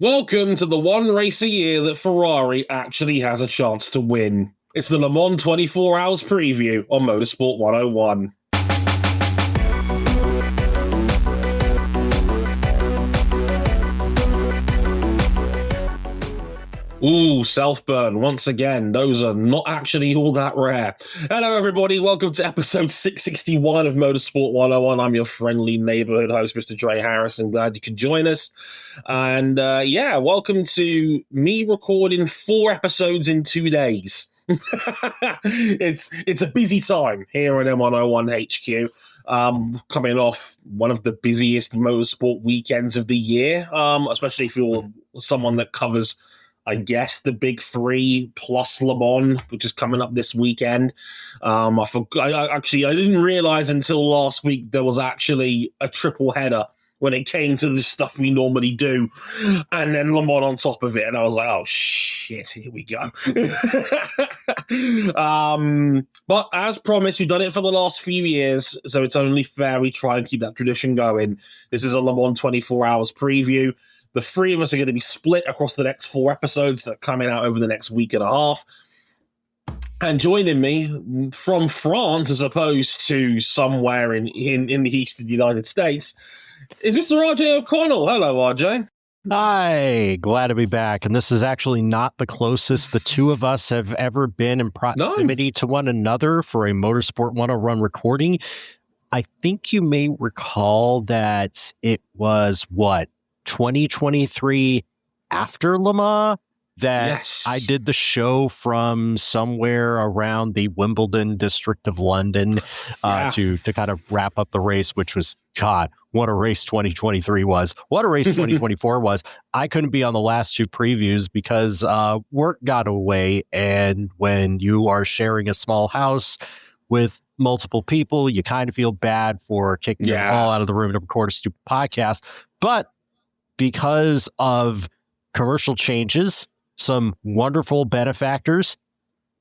Welcome to the one race a year that Ferrari actually has a chance to win. It's the Le Mans 24 Hours preview on Motorsport 101. Ooh, self-burn once again. Those are not actually all that rare. Hello, everybody. Welcome to episode 661 of Motorsport 101. I'm your friendly neighborhood host, Mr. Dre Harrison. Glad you could join us. And welcome to me recording 4 episodes in 2 days. It's a busy time here at M101 HQ. Coming off one of the busiest motorsport weekends of the year, especially if you're someone that covers, I guess, the big 3 plus Le Mans, which is coming up this weekend. I didn't realize until last week there was actually a triple header when it came to the stuff we normally do, and then Le Mans on top of it. And I was like, oh shit, here we go. But as promised, we've done it for the last few years, so it's only fair we try and keep that tradition going. This is a Le Mans 24 Hours preview. The 3 of us are going to be split across the next 4 episodes that are coming out over the next week and a half. And joining me from France, as opposed to somewhere in the eastern United States, is Mr. RJ O'Connell. Hello, RJ. Hi, glad to be back. And this is actually not the closest the two of us have ever been in proximity to one another for a Motorsport 101 recording. I think you may recall that it was, 2023 after Le Mans that I did the show from somewhere around the Wimbledon district of London to kind of wrap up the race, which was, God, what a race 2023 was. What a race 2024 was. I couldn't be on the last 2 previews because work got away. And when you are sharing a small house with multiple people, you kind of feel bad for kicking them all out of the room to record a stupid podcast. But because of commercial changes, some wonderful benefactors,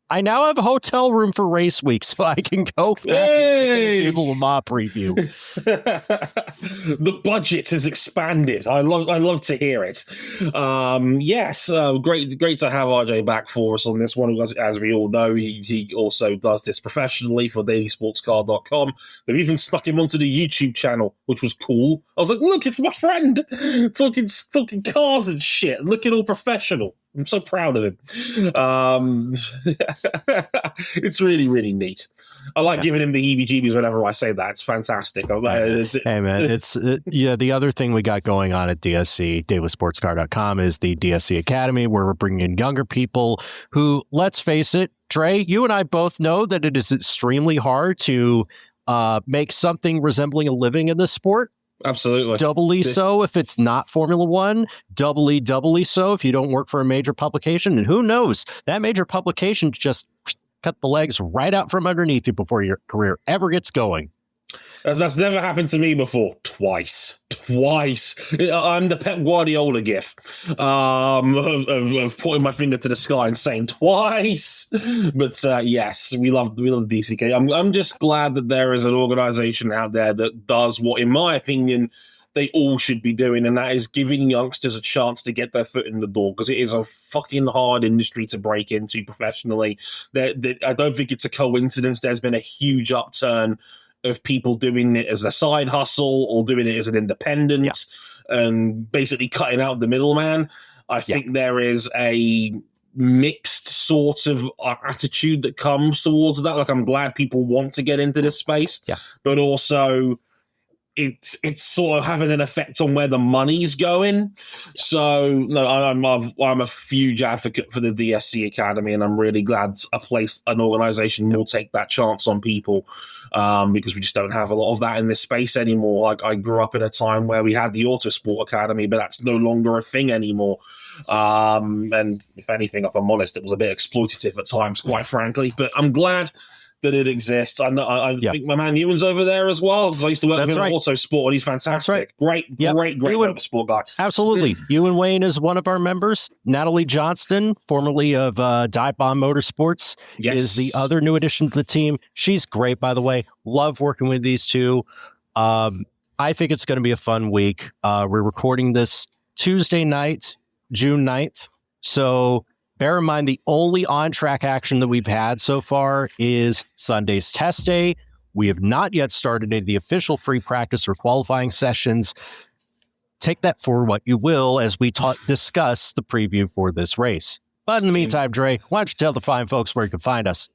I now have a hotel room for race week, so I can go back and do the Le Mans preview. The budget has expanded. I love to hear it. Great to have RJ back for us on this one. As we all know, he also does this professionally for dailysportscar.com. They've even snuck him onto the YouTube channel, which was cool. I was like, look, it's my friend talking cars and shit, looking all professional. I'm so proud of him. It's really, really neat. I like giving him the heebie-jeebies whenever I say that. It's fantastic. Hey, man, it's the other thing we got going on at DSC, dailysportscar.com, is the DSC Academy, where we're bringing in younger people who, let's face it, Dre, you and I both know that it is extremely hard to make something resembling a living in this sport. Absolutely. Doubly so if it's not Formula One, doubly so if you don't work for a major publication. And who knows, that major publication just cut the legs right out from underneath you before your career ever gets going. That's never happened to me before. Twice. I'm the Pep Guardiola gif of pointing my finger to the sky and saying twice. But yes, we love DCK. I'm just glad that there is an organization out there that does what, in my opinion, they all should be doing, and that is giving youngsters a chance to get their foot in the door, because it is a fucking hard industry to break into professionally. I don't think it's a coincidence there's been a huge upturn of people doing it as a side hustle or doing it as an independent and basically cutting out the middleman. I think there is a mixed sort of attitude that comes towards that. Like, I'm glad people want to get into this space, but also it's sort of having an effect on where the money's going. So no, I'm a huge advocate for the DSC Academy, and I'm really glad an organization will take that chance on people, because we just don't have a lot of that in this space anymore. Like, I grew up in a time where we had the Autosport Academy, but that's no longer a thing anymore. And if anything, if I'm honest, it was a bit exploitative at times, quite frankly. But I'm glad that it exists. I think my man Ewan's over there as well, because I used to work with him at Autosport, and he's fantastic. Great motorsport guy. Absolutely. Ewan Wayne is one of our members. Natalie Johnston, formerly of Dive Bomb Motorsports, is the other new addition to the team. She's great, by the way. Love working with these two. I think it's going to be a fun week. We're recording this Tuesday night. June 9th. So bear in mind, the only on-track action that we've had so far is Sunday's test day. We have not yet started any of the official free practice or qualifying sessions. Take that for what you will as we discuss the preview for this race. But in the meantime, Dre, why don't you tell the fine folks where you can find us?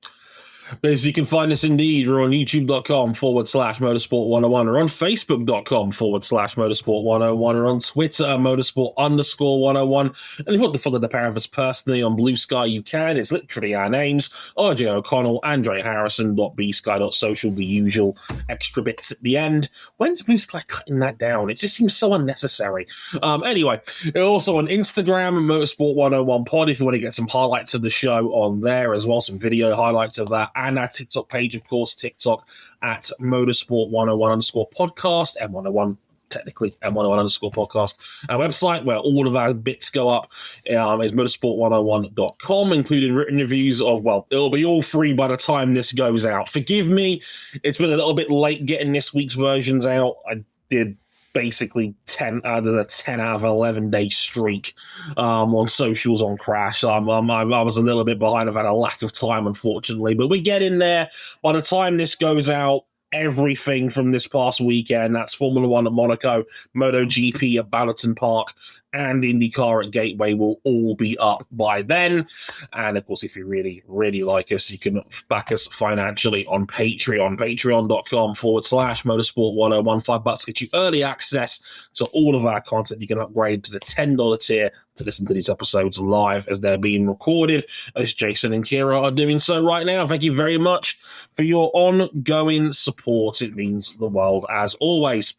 As you can find us indeed. We're on youtube.com/motorsport101 or on facebook.com/motorsport101 or on Twitter motorsport_101. And if you want to follow the pair of us personally on Blue Sky, you can. It's literally our names, RJ O'Connell and Dre Harrison. .bsky.social, the usual extra bits at the end. When's Blue Sky cutting that down? It just seems so unnecessary. Anyway, also on Instagram, Motorsport101 Pod, if you want to get some highlights of the show on there as well, some video highlights of that. And our TikTok page, of course, TikTok at motorsport101_podcast, M101, technically, M101_podcast. Our website, where all of our bits go up, is motorsport101.com, including written reviews of, well, it'll be all free by the time this goes out. Forgive me, it's been a little bit late getting this week's versions out. I did basically 10 out of the 10 out of 11 day streak on socials on Crash. I was a little bit behind. I've had a lack of time, unfortunately, but we get in there. By the time this goes out, everything from this past weekend, that's Formula One at Monaco, MotoGP at Balloton Park, and IndyCar at Gateway will all be up by then. And of course, if you really, really like us, you can back us financially on Patreon, patreon.com/motorsport101. $5 gets you early access to all of our content. You can upgrade to the $10 tier to listen to these episodes live as they're being recorded, as Jason and Kira are doing so right now. Thank you very much for your ongoing support. It means the world, as always.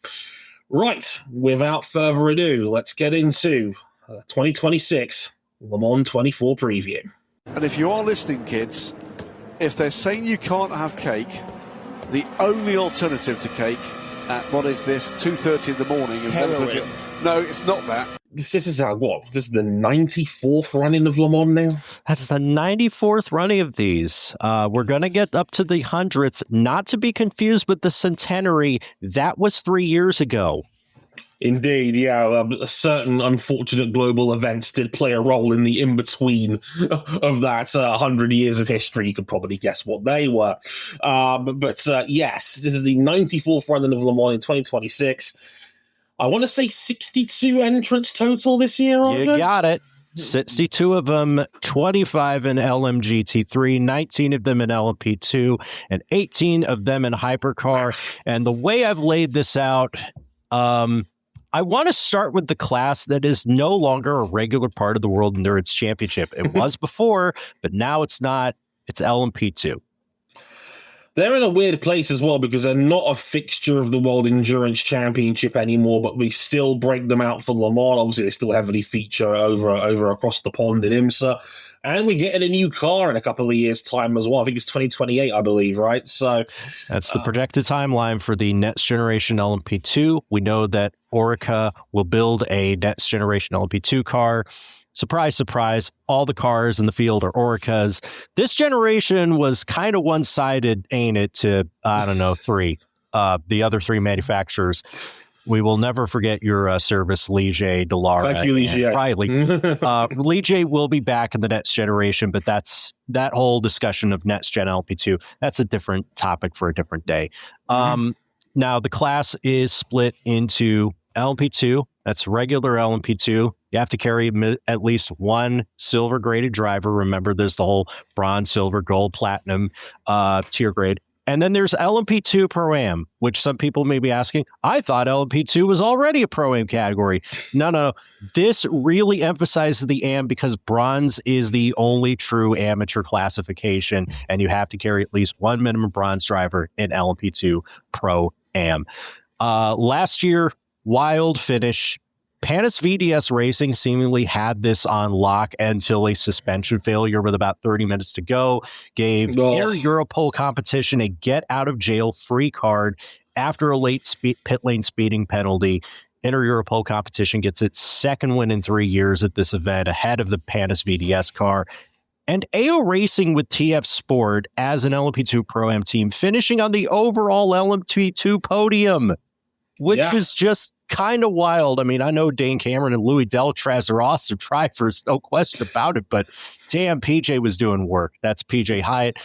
Right, without further ado, let's get into 2026 Le Mans 24 preview. And if you are listening, kids, if they're saying you can't have cake, the only alternative to cake at, what is this, 2:30 in the morning? No, it's not that. This is our, what? This is the 94th running of Le Mans now? That's the 94th running of these. We're going to get up to the 100th, not to be confused with the centenary. That was 3 years ago. Indeed, yeah. Certain unfortunate global events did play a role in the in-between of that 100 years of history. You could probably guess what they were. But yes, this is the 94th running of Le Mans in 2026. I want to say 62 entrants total this year, RJ? You got it. 62 of them, 25 in LMGT3, 19 of them in LMP2, and 18 of them in Hypercar. And the way I've laid this out, I want to start with the class that is no longer a regular part of the World Endurance Championship. It was before, but now it's not. It's LMP2. They're in a weird place as well because they're not a fixture of the World Endurance Championship anymore, but we still break them out for Le Mans. Obviously, they still heavily feature over across the pond in IMSA. And we're getting a new car in a couple of years' time as well. I think it's 2028, I believe, right? So that's the projected timeline for the next generation LMP2. We know that Orica will build a next generation LMP2 car. Surprise, surprise, all the cars in the field are Oricas. This generation was kind of one-sided, ain't it, to, I don't know, the other three manufacturers. We will never forget your service, Ligier, Dallara, thank you, Ligier. And Riley. Ligier will be back in the next generation, but that whole discussion of next gen LP2, that's a different topic for a different day. Now, the class is split into LMP2, that's regular LMP2. You have to carry at least one silver graded driver. Remember, there's the whole bronze, silver, gold, platinum tier grade. And then there's LMP2 Pro-Am, which some people may be asking, I thought LMP2 was already a Pro-Am category. No. This really emphasizes the AM because bronze is the only true amateur classification, and you have to carry at least one minimum bronze driver in LMP2 Pro-Am. Last year, wild finish. Panis VDS Racing seemingly had this on lock until a suspension failure with about 30 minutes to go gave Inter Europol competition a get-out-of-jail-free card after a late pit lane speeding penalty. Inter Europol competition gets its second win in 3 years at this event ahead of the Panis VDS car. And AO Racing with TF Sport as an LMP2 Pro-Am team finishing on the overall LMP2 podium. which is just kind of wild. I mean, I know Dane Cameron and Louis Delatraz are awesome drivers, no question about it, but damn, PJ was doing work. That's PJ Hyatt,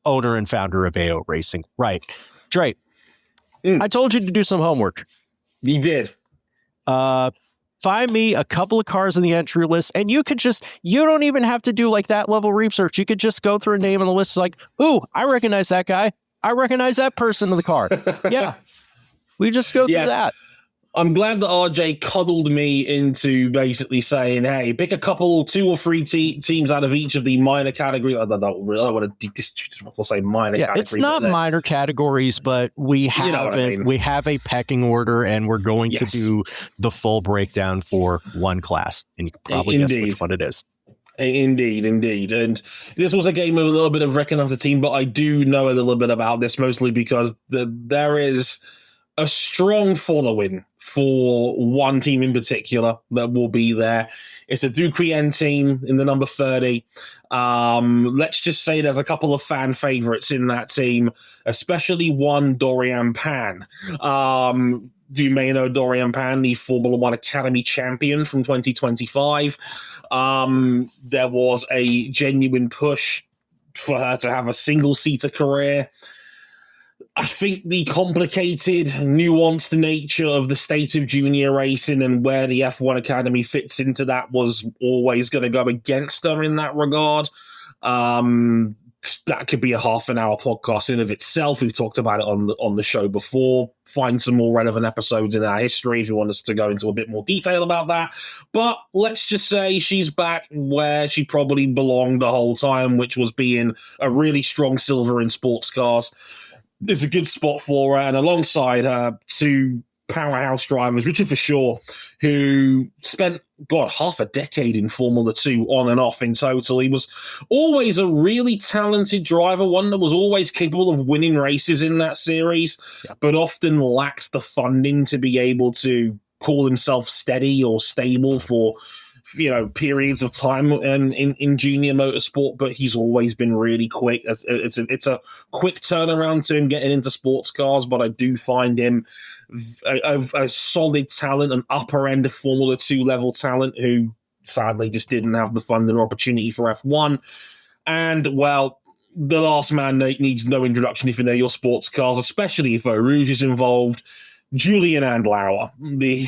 owner and founder of AO Racing. Right. Dre, I told you to do some homework. You did. Find me a couple of cars in the entry list, and you don't even have to do like that level research. You could just go through a name on the list like, ooh, I recognize that guy. I recognize that person in the car. Yeah. We just go through that. I'm glad that RJ coddled me into basically saying, hey, pick a couple, 2 or 3 teams out of each of the minor categories. I don't want to say minor categories. It's not minor categories, but we have we have a pecking order, and we're going to do the full breakdown for one class. And you can probably guess which one it is. Indeed. And this was a game with a little bit of recognize a team, but I do know a little bit about this, mostly because there is a strong following for one team in particular that will be there. It's a Duquien team in the number 30. Let's just say there's a couple of fan favorites in that team, especially one Doriane Pin. You may know Doriane Pin, the Formula One Academy champion from 2025. There was a genuine push for her to have a single-seater career. I think the complicated, nuanced nature of the state of junior racing and where the F1 Academy fits into that was always going to go against her in that regard. That could be a half an hour podcast in of itself. We've talked about it on the show before. Find some more relevant episodes in our history if you want us to go into a bit more detail about that. But let's just say she's back where she probably belonged the whole time, which was being a really strong silver in sports cars. There's a good spot for her, and alongside her, 2 powerhouse drivers, Richard Verschoor, who spent, half a decade in Formula 2 on and off in total. He was always a really talented driver, one that was always capable of winning races in that series, but often lacked the funding to be able to call himself steady or stable for periods of time in junior motorsport, but he's always been really quick. It's a quick turnaround to him getting into sports cars, but I do find him a solid talent, an upper end of Formula 2 level talent who sadly just didn't have the funding or opportunity for F1. And, well, the last man needs no introduction if you know your sports cars, especially if Eau Rouge is involved. Julien Andlauer, the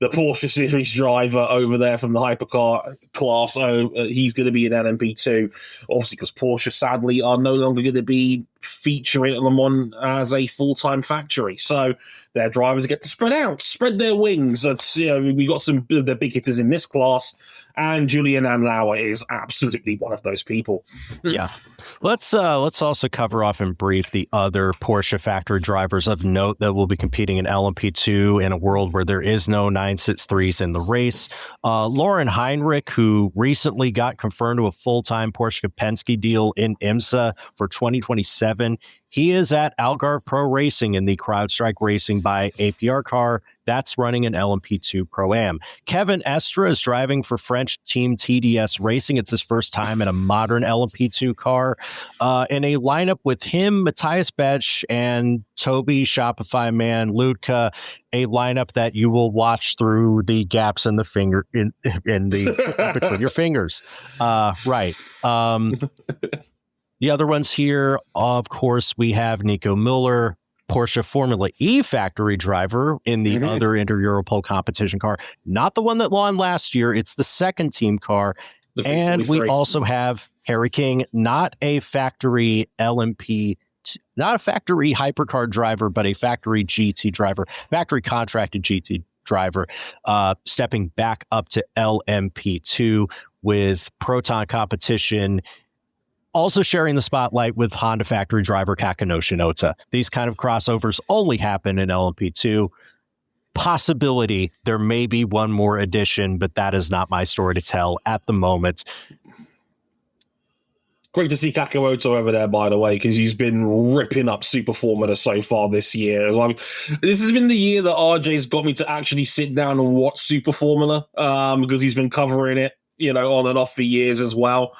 Porsche Series driver over there from the hypercar class. He's going to be in LMP2, obviously because Porsche sadly are no longer going to be featuring Le Mans as a full-time factory. So their drivers get to spread their wings. We got some of the big hitters in this class, and Julien Andlauer is absolutely one of those people. Yeah. Let's also cover off in brief the other Porsche factory drivers of note that will be competing in LMP2 in a world where there is no 963s in the race. Lauren Heinrich, who recently got confirmed to a full-time Porsche Penske deal in IMSA for 2027. He is at Algarve Pro Racing in the CrowdStrike Racing by APR car. That's running an LMP2 Pro-Am. Kevin Estre is driving for French team TDS Racing. It's his first time in a modern LMP2 car. In a lineup with him, Matthias Betsch, and Toby Shopify Man Ludka, a lineup that you will watch through the gaps in the finger in the between your fingers. Right. The other ones here, of course, we have Nico Müller, Porsche Formula E factory driver in the other Inter-Europol competition car. Not the one that won last year. It's the second team car. And we also have Harry King, not a factory LMP, not a factory hypercar driver, but a factory GT driver, factory contracted GT driver, stepping back up to LMP2 with Proton competition. Also sharing the spotlight with Honda factory driver Kakanouchi Ota. These kind of crossovers only happen in LMP2. Possibility there may be one more edition, but that is not my story to tell at the moment. Great to see Kakanouchi over there, by the way, because he's been ripping up Super Formula so far this year. This has been the year that RJ's got me to actually sit down and watch Super Formula because he's been covering it on and off for years as well.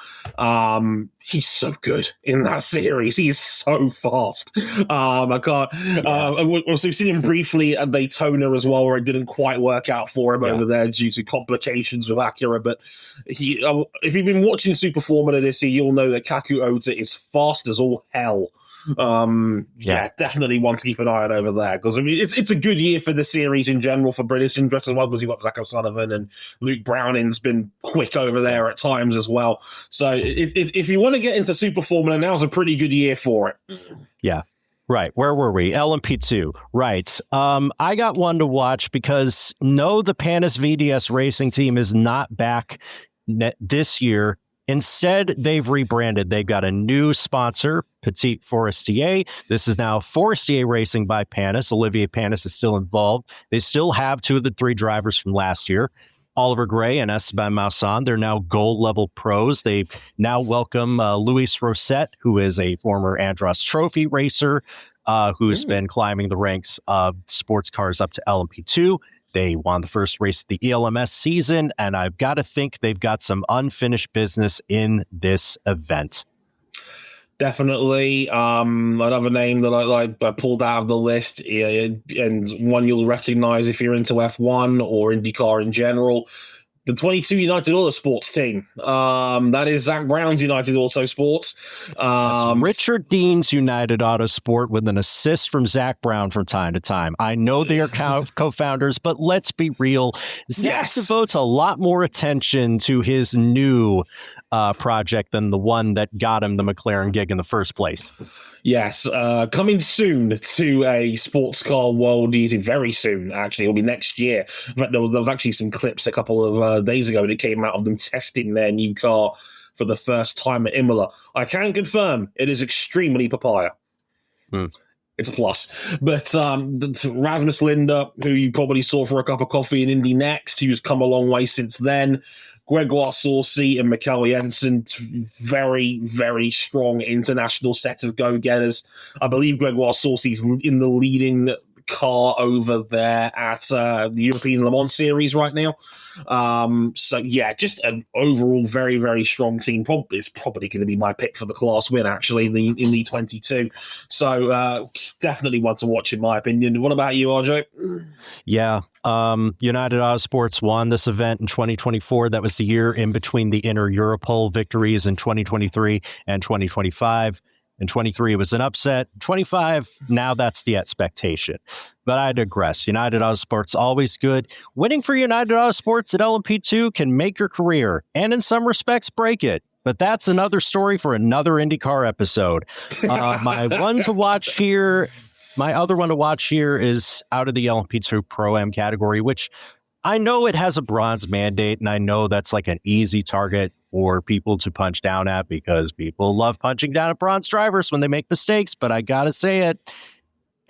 He's so good in that series. He's so fast. I can't. We've seen him briefly at Daytona as well, where it didn't quite work out for him over there due to complications with Acura. But if you've been watching Super Formula this year, you'll know that Kaku Ota is fast as all hell. Definitely one to keep an eye on over there, because I mean it's a good year for the series in general for British interest as well, because you've got Zach O'Sullivan and Luke Browning's been quick over there at times as well. So if you want to get into Super Formula, now's a pretty good year for it. Yeah. Right. Where were we? LMP2. Right. I got one to watch because the Panis VDS racing team is not back this year. Instead, they've rebranded. They've got a new sponsor, Petit Forestier. This is now Forestier Racing by Panis. Olivier Panis is still involved. They still have 2 of the 3 drivers from last year, Oliver Gray and Esteban Maussan. They're now gold-level pros. They now welcome Luis Rosette, who is a former Andros Trophy racer, who's been climbing the ranks of sports cars up to LMP2. They won the first race of the ELMS season, and I've got to think they've got some unfinished business in this event. Definitely. Another name that I pulled out of the list, and one you'll recognize if you're into F1 or IndyCar in general, the 22 United Autosports team. That is Zach Brown's United Autosports. That's Richard Dean's United Autosport with an assist from Zach Brown from time to time. I know they are co-founders, but let's be real. Zach devotes a lot more attention to his new project than the one that got him the McLaren gig in the first place. Yes, coming soon to a sports car world, very soon, actually. It'll be next year. In fact, there was actually some clips a couple of days ago that came out of them testing their new car for the first time at Imola. I can confirm it is extremely papaya. It's a plus. But Rasmus Linder, who you probably saw for a cup of coffee in Indy Next, who's come a long way since then. Gregoire Saucy and Mikael Jensen, very, very strong international set of go-getters. I believe Gregoire Saucy's in the leading car over there at the European Le Mans Series right now. Just an overall very, very strong team. It's probably going to be my pick for the class win, actually, in the 22. So definitely one to watch, in my opinion. What about you, RJ? Yeah. United Autosports won this event in 2024. That was the year in between the Inter Europol victories in 2023 and 2025. In 23, it was an upset. 25, now that's the expectation. But I digress. United Autosports, always good. Winning for United Autosports at LMP2 can make your career, and in some respects, break it. But that's another story for another IndyCar episode. My other one to watch here is out of the LMP2 Pro-Am category, which I know it has a bronze mandate, and I know that's like an easy target for people to punch down at because people love punching down at bronze drivers when they make mistakes. But I got to say it,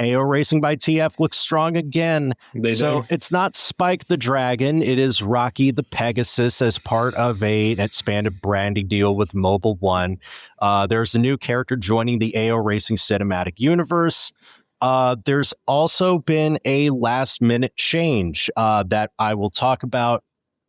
AO Racing by TF looks strong again. It's not Spike the Dragon. It is Rocky the Pegasus as part of an expanded branding deal with Mobil 1. There's a new character joining the AO Racing cinematic universe. There's also been a last-minute change that I will talk about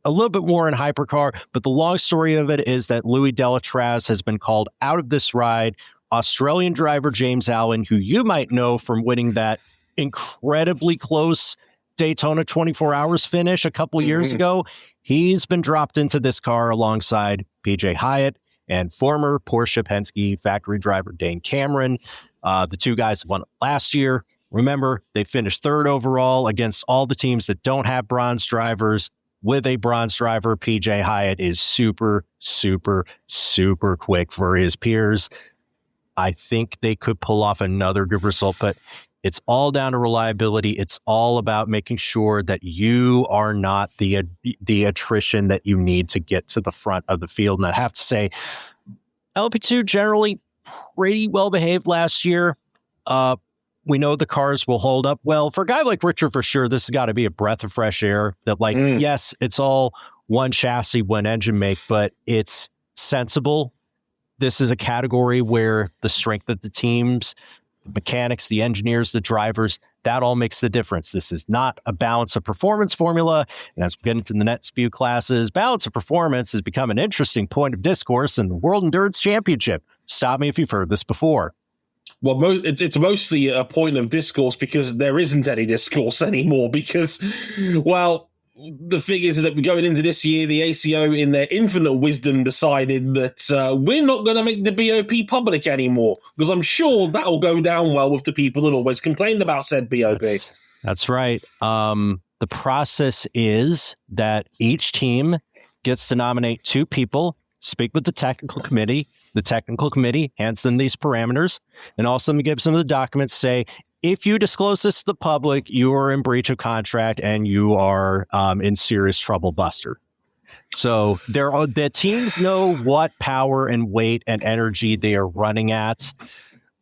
a little bit more in Hypercar, but the long story of it is that Louis Delatraz has been called out of this ride. Australian driver James Allen, who you might know from winning that incredibly close Daytona 24 Hours finish a couple years ago, he's been dropped into this car alongside PJ Hyatt and former Porsche Penske factory driver Dane Cameron. The two guys won last year. Remember, they finished third overall against all the teams that don't have bronze drivers. With a bronze driver, PJ Hyatt is super, super, super quick for his peers. I think they could pull off another good result, but it's all down to reliability. It's all about making sure that you are not the attrition that you need to get to the front of the field. And I have to say, LP2 generally pretty well behaved last year. We know the cars will hold up well. For a guy like Richard, for sure, this has got to be a breath of fresh air. That, yes, it's all one chassis, one engine make, but it's sensible. This is a category where the strength of the teams the mechanics, the engineers, the drivers. That all makes the difference. This is not a balance of performance formula. And as we get into the next few classes, balance of performance has become an interesting point of discourse in the World Endurance Championship. Stop me if you've heard this before. Well, it's mostly a point of discourse because there isn't any discourse anymore because, well, the thing is that going into this year, the ACO, in their infinite wisdom, decided that we're not going to make the BOP public anymore because I'm sure that will go down well with the people that always complained about said BOP. That's right. The process is that each team gets to nominate 2 people, speak with the technical committee. The technical committee hands them these parameters and also gives them the documents, say, if you disclose this to the public, you are in breach of contract and you are in serious trouble, Buster. So the teams know what power and weight and energy they are running at,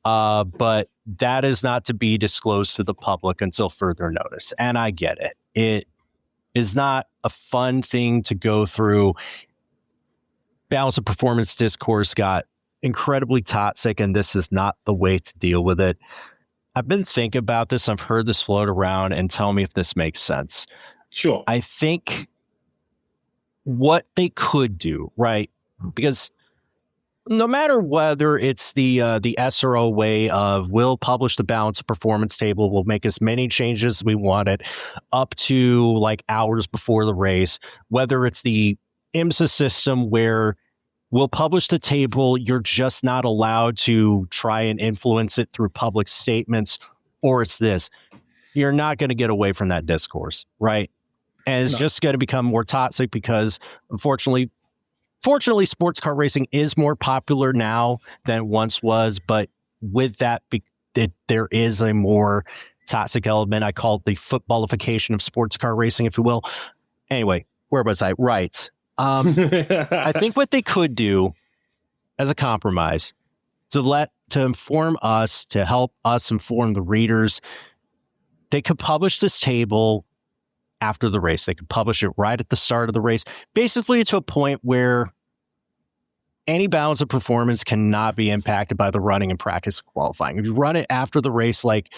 but that is not to be disclosed to the public until further notice. And I get it. It is not a fun thing to go through. Balance of performance discourse got incredibly toxic, and this is not the way to deal with it. I've been thinking about this. I've heard this float around, and tell me if this makes sense. Sure. I think what they could do, right? Because no matter whether it's the SRO way of we'll publish the balance of performance table, we'll make as many changes as we want it up to like hours before the race, whether it's the IMSA system where we'll publish the table, you're just not allowed to try and influence it through public statements, or it's this. You're not going to get away from that discourse, right? And it's just going to become more toxic because, fortunately, sports car racing is more popular now than it once was. But with that, there is a more toxic element. I call it the footballification of sports car racing, if you will. Anyway, where was I? Right. I think what they could do as a compromise to inform us, to help us inform the readers, they could publish this table after the race. They could publish it right at the start of the race, basically to a point where any balance of performance cannot be impacted by the running and practice qualifying. If you run it after the race, like,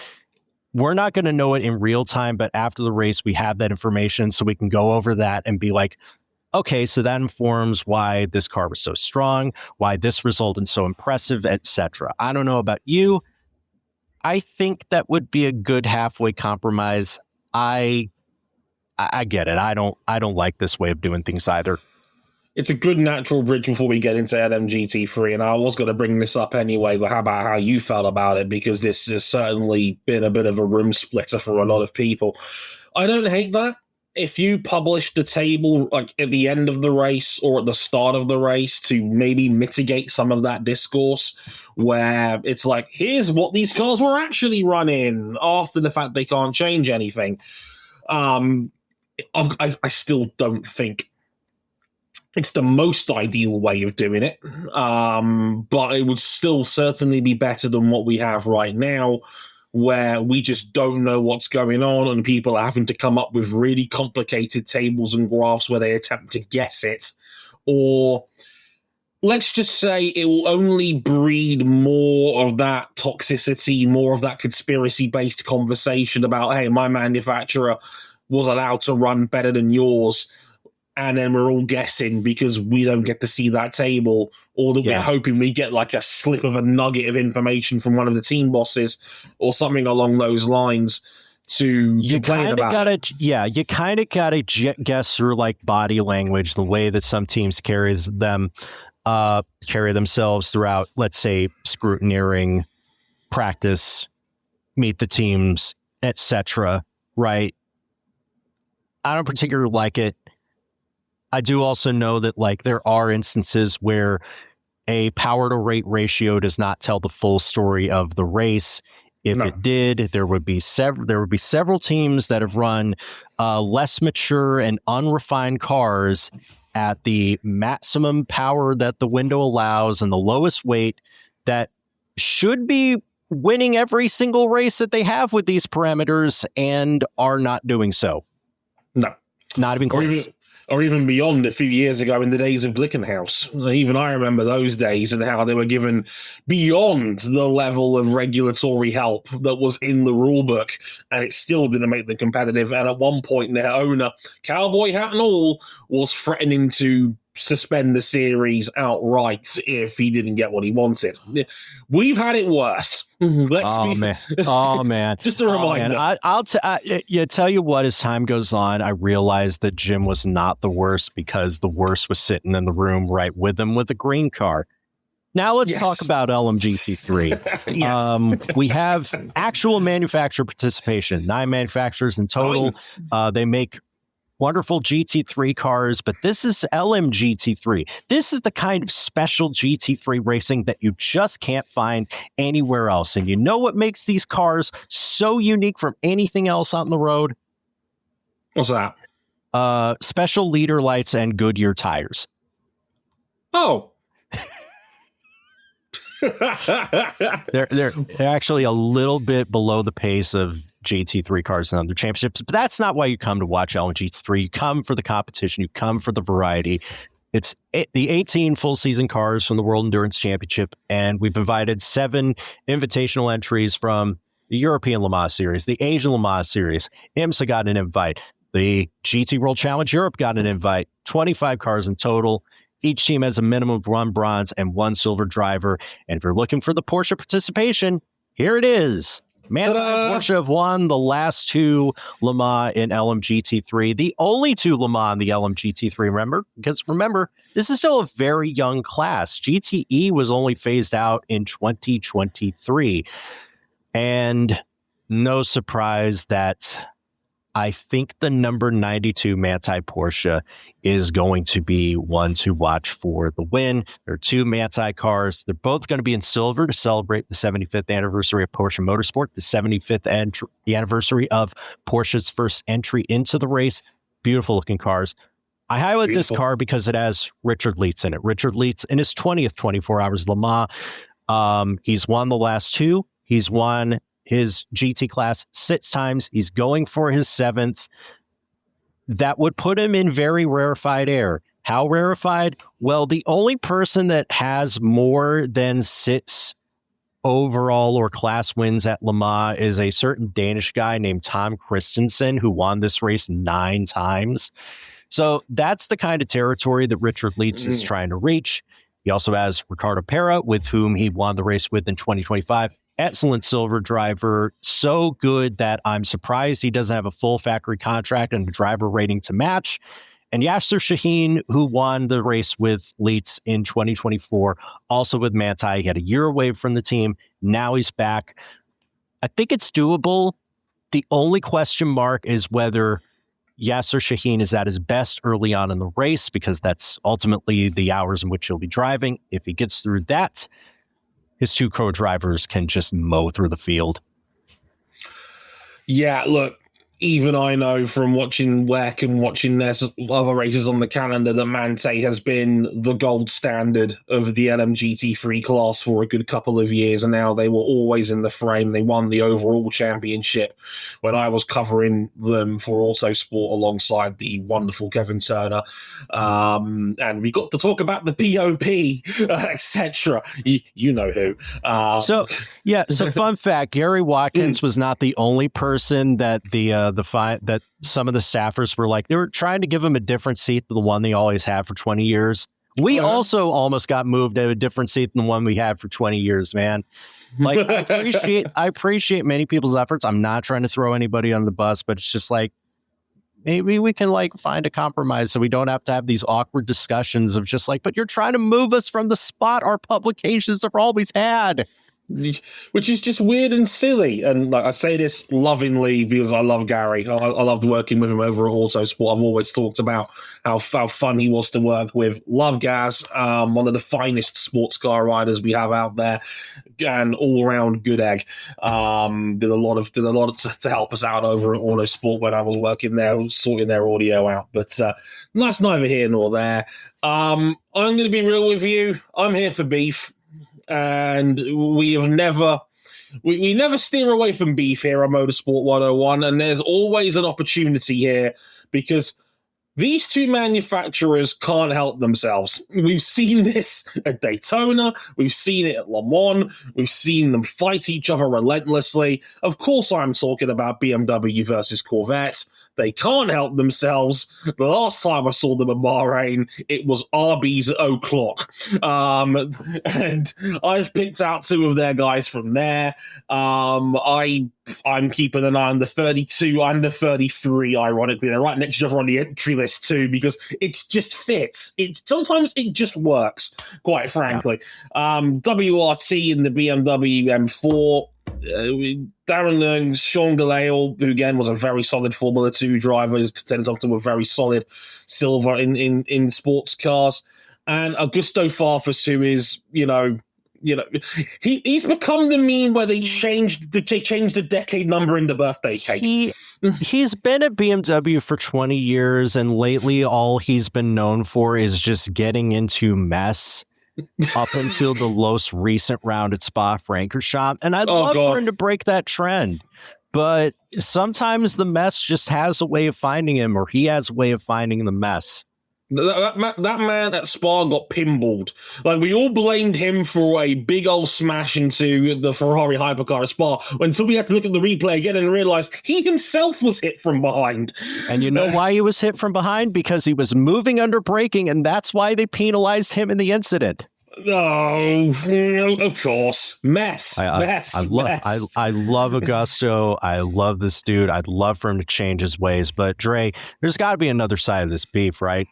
we're not going to know it in real time, but after the race, we have that information so we can go over that and be like, okay, so that informs why this car was so strong, why this resulted so impressive, etc. I don't know about you. I think that would be a good halfway compromise. I get it. I don't like this way of doing things either. It's a good natural bridge before we get into LMGT3, and I was going to bring this up anyway, but how about how you felt about it, because this has certainly been a bit of a room splitter for a lot of people. I don't hate that. If you publish the table like at the end of the race or at the start of the race to maybe mitigate some of that discourse where it's like, here's what these cars were actually running after the fact they can't change anything. I still don't think it's the most ideal way of doing it, but it would still certainly be better than what we have right now, where we just don't know what's going on and people are having to come up with really complicated tables and graphs where they attempt to guess it. Or let's just say it will only breed more of that toxicity, more of that conspiracy-based conversation about, hey, my manufacturer was allowed to run better than yours, and then we're all guessing because we don't get to see that table, or that we're hoping we get like a slip of a nugget of information from one of the team bosses or something along those lines to complain about. You kind of got to guess through like body language, the way that some teams carry themselves throughout, let's say, scrutineering, practice, meet the teams, etc. Right? I don't particularly like it. I do also know that like there are instances where a power to rate ratio does not tell the full story of the race. If it did, there would be several teams that have run less mature and unrefined cars at the maximum power that the window allows and the lowest weight that should be winning every single race that they have with these parameters and are not doing so. No. Not even close. or even beyond a few years ago in the days of Glickenhaus. Even I remember those days and how they were given beyond the level of regulatory help that was in the rulebook, and it still didn't make them competitive. And at one point, their owner, cowboy hat and all, was threatening to suspend the series outright if he didn't get what he wanted. We've had it worse. Man. Just a reminder. I'll tell you what, as time goes on, I realized that Jim was not the worst because the worst was sitting in the room right with him with a green car. Now let's talk about LMGT3. Yes. We have actual manufacturer participation, 9 manufacturers in total. They make wonderful GT3 cars, but this is LMGT3. This is the kind of special GT3 racing that you just can't find anywhere else. And you know what makes these cars so unique from anything else on the road? What's that? Special leader lights and Goodyear tires. Oh. They're actually a little bit below the pace of GT3 cars in other championships, but that's not why you come to watch LMGT3. You come for the competition. You come for the variety. It's the 18 full season cars from the World Endurance Championship, and we've invited 7 invitational entries from the European Le Mans Series, the Asian Le Mans Series. IMSA got an invite. The GT World Challenge Europe got an invite. 25 cars in total. Each team has a minimum of 1 bronze and 1 silver driver. And if you're looking for the Porsche participation, here it is. Manti and Porsche have won the last 2 Le Mans in LMGT3. The only 2 Le Mans in the LMGT3, remember? Because remember, this is still a very young class. GTE was only phased out in 2023. And no surprise that I think the number 92 Manti Porsche is going to be one to watch for the win. There are 2 Manti cars. They're both going to be in silver to celebrate the 75th anniversary of Porsche Motorsport, the 75th the anniversary of Porsche's first entry into the race. Beautiful looking cars. I highlight this car because it has Richard Lietz in it. Richard Lietz in his 20th 24 Hours Le Mans. He's won the last 2. He's won his GT class 6 times. He's going for his 7th. That would put him in very rarefied air. How rarefied? Well, the only person that has more than 6 overall or class wins at Le Mans is a certain Danish guy named Tom Christensen, who won this race 9 times. So that's the kind of territory that Richard Lietz is trying to reach. He also has Ricardo Pera, with whom he won the race with in 2025. Excellent silver driver, so good that I'm surprised he doesn't have a full factory contract and a driver rating to match. And Yasser Shaheen, who won the race with Lietz in 2024, also with Manti. He had a year away from the team. Now he's back. I think it's doable. The only question mark is whether Yasser Shaheen is at his best early on in the race, because that's ultimately the hours in which he'll be driving. If he gets through that, his 2 co-drivers can just mow through the field. Yeah, look, even I know from watching WEC and watching their other races on the calendar that Manti has been the gold standard of the LMGT3 class for a good couple of years, and now they were always in the frame. They won the overall championship when I was covering them for Autosport alongside the wonderful Kevin Turner. And we got to talk about the POP, etc. You know who. So fun fact, Gary Watkins was not the only person that that some of the staffers were like, they were trying to give him a different seat than the one they always had for 20 years. We also almost got moved to a different seat than the one we had for 20 years, man. Like, I appreciate many people's efforts. I'm not trying to throw anybody on the bus, but it's just like, maybe we can find a compromise so we don't have to have these awkward discussions of just but you're trying to move us from the spot our publications have always had. Which is just weird and silly. And I say this lovingly because I love Gary. I loved working with him over at Autosport. I've always talked about how fun he was to work with. Love Gaz, one of the finest sports car riders we have out there, and all around good egg. Did a lot to help us out over at Autosport when I was working there, sorting their audio out. But that's neither here nor there. I'm going to be real with you. I'm here for beef. And we have never steer away from beef here on Motorsport 101, and there's always an opportunity here because These two manufacturers can't help themselves. We've seen this at Daytona. We've seen it at Le Mans. We've seen them fight each other relentlessly. Of course, I'm talking about BMW versus Corvette. They can't help themselves. The last time I saw them at Bahrain, it was Arby's at o'clock. And I've picked out two of their guys from there. I'm keeping an eye on the 32 and the 33, ironically. They're right next to each other on the entry list, too, because it just fits. Sometimes it just works, quite frankly. Yeah. WRT in the BMW M4. Darren Leung, Sean Galeal, who again was a very solid Formula 2 driver, is contended up to a very solid silver in sports cars. And Augusto Farfus, who is, he's become the meme where they changed the decade number in the birthday cake. He's been at BMW for 20 years, and lately all he's been known for is just getting into mess. Up until the most recent round at Spa-Francorchamps. And I'd love for him to break that trend. But sometimes the mess just has a way of finding him, or he has a way of finding the mess. That man at Spa got pinballed. Like, we all blamed him for a big old smash into the Ferrari hypercar at Spa until we had to look at the replay again and realize he himself was hit from behind. And you know why he was hit from behind? Because he was moving under braking, and that's why they penalized him in the incident. Oh, of course. Mess. I love Augusto. I love this dude. I'd love for him to change his ways. But, Dre, there's got to be another side of this beef, right?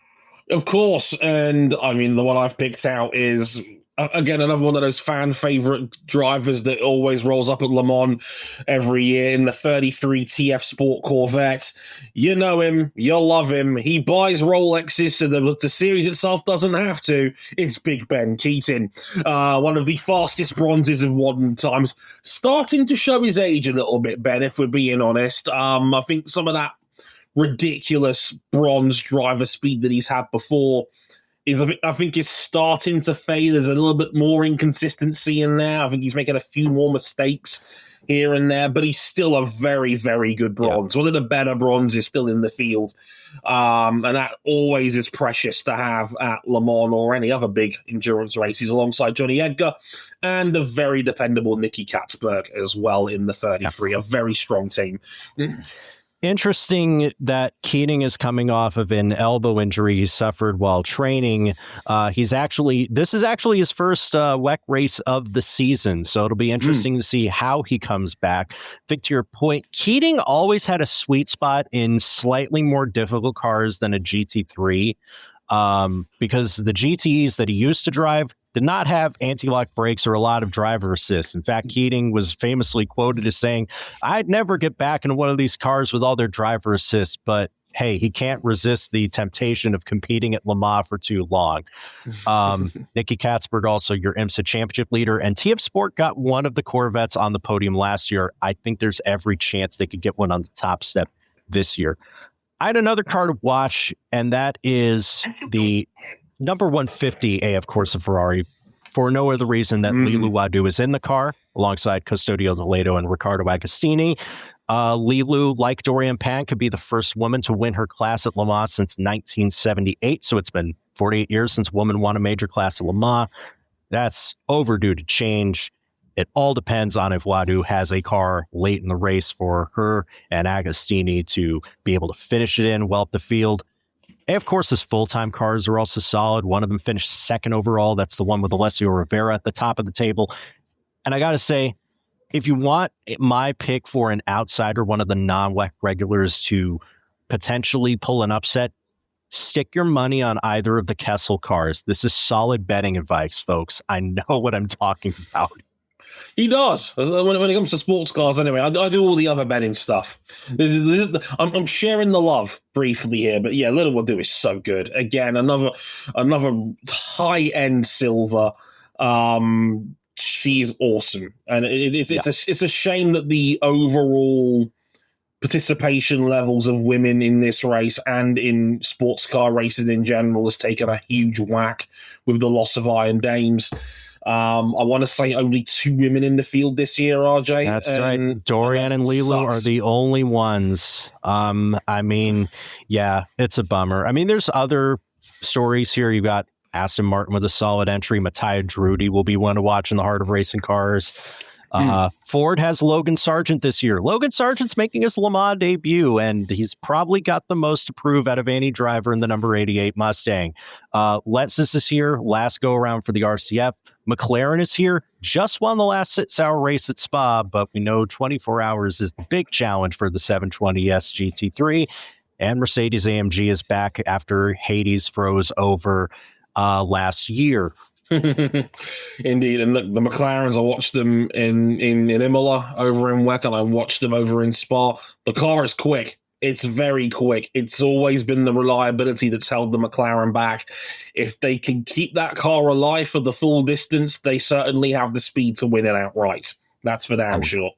Of course, and I mean, the one I've picked out is, again, another one of those fan-favorite drivers that always rolls up at Le Mans every year in the 33 TF Sport Corvette. You know him, you'll love him. He buys Rolexes so the series itself doesn't have to. It's Big Ben Keating, one of the fastest bronzes of modern times. Starting to show his age a little bit, Ben, if we're being honest. I think some of that ridiculous bronze driver speed that he's had before I think is starting to fade. There's a little bit more inconsistency in there. I think he's making a few more mistakes here and there, but he's still a very, very good bronze. Yeah. One of the better bronzes still in the field. And that always is precious to have at Le Mans or any other big endurance races alongside Johnny Edgar and the very dependable Nicky Katzberg as well in the 33. Yeah. A very strong team. Interesting that Keating is coming off of an elbow injury he suffered while training. This is actually his first WEC race of the season, so it'll be interesting to see how he comes back. I think to your point, Keating always had a sweet spot in slightly more difficult cars than a GT3, because the GTEs that he used to drive did not have anti-lock brakes or a lot of driver assist. In fact, Keating was famously quoted as saying, "I'd never get back in one of these cars with all their driver assist," but hey, he can't resist the temptation of competing at Le Mans for too long. Nicky Katzberg, also your IMSA championship leader, and TF Sport got one of the Corvettes on the podium last year. I think there's every chance they could get one on the top step this year. I had another car to watch, and that is the number 150 AF Corsa Ferrari, for no other reason that Lilou Wadoux is in the car alongside Custodio Toledo and Riccardo Agostini. Lilou, like Doriane Pin, could be the first woman to win her class at Le Mans since 1978. So it's been 48 years since a woman won a major class at Le Mans. That's overdue to change. It all depends on if Wadoux has a car late in the race for her and Agostini to be able to finish it in well up the field. And of course, his full-time cars are also solid. One of them finished second overall. That's the one with Alessio Rivera at the top of the table. And I got to say, if you want my pick for an outsider, one of the non-WEC regulars to potentially pull an upset, stick your money on either of the Kessel cars. This is solid betting advice, folks. I know what I'm talking about. He does. When it comes to sports cars, anyway, I do all the other betting stuff. I'm sharing the love briefly here, but yeah, Lilou Wadoux is so good. Again, another high-end silver. She's awesome, and it's a shame that the overall participation levels of women in this race and in sports car racing in general has taken a huge whack with the loss of Iron Dames. I want to say only 2 women in the field this year, RJ. That's right. Doriane and Lilou are the only ones. I mean, yeah, it's a bummer. I mean, there's other stories here. You got Aston Martin with a solid entry. Matthias Drudy will be one to watch in the heart of racing cars. Ford has Logan Sargent this year. Logan Sargent's making his Le Mans debut, and he's probably got the most to prove out of any driver in the number 88 Mustang. Lexus is here, last go around for the RCF. McLaren is here, just won the last 6-hour race at Spa, but we know 24 hours is the big challenge for the 720S GT3. And Mercedes-AMG is back after Hades froze over last year. Indeed, and look, the McLarens, I watched them in Imola over in WEC, and I watched them over in Spa. The car is quick. It's very quick. It's always been the reliability that's held the McLaren back. If they can keep that car alive for the full distance, they certainly have the speed to win it outright. That's for damn sure.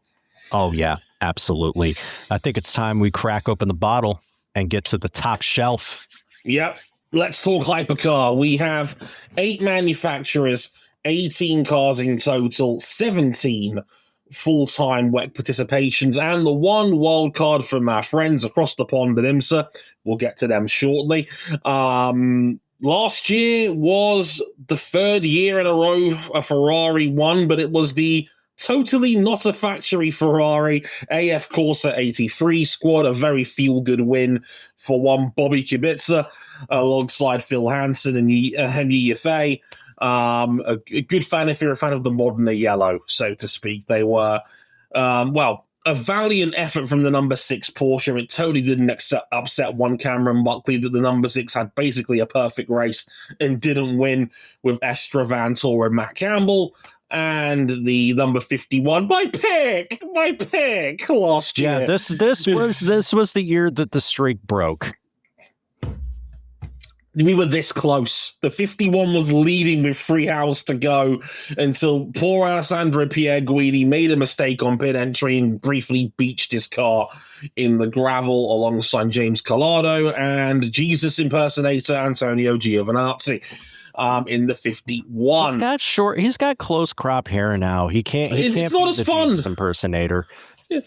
Oh, yeah, absolutely. I think it's time we crack open the bottle and get to the top shelf. Yep. Let's talk hypercar. We have 8 manufacturers, 18 cars in total, 17 full-time WEC participations, and the one wild card from our friends across the pond at IMSA. We'll get to them shortly. Last year was the 3rd year in a row a Ferrari won, but it was the totally not a factory Ferrari AF Corsa 83 squad, a very feel-good win for one Bobby Kubica alongside Phil Hansen and Henry Yaffe. A good fan if you're a fan of the modern yellow, so to speak. They were, a valiant effort from the number 6 Porsche. It totally didn't upset one Cameron Buckley that the number 6 had basically a perfect race and didn't win with Estre, Vantor, and Matt Campbell. And the number 51, my pick last year. Yeah, this was the year that the streak broke. We were this close. The 51 was leading with 3 hours to go until poor Alessandro Pierre Guidi made a mistake on pit entry and briefly beached his car in the gravel alongside James Collado and Jesus impersonator Antonio Giovinazzi. In the 51. He's got close crop hair now. He can't it's be not as the fun. Jesus impersonator. Yeah.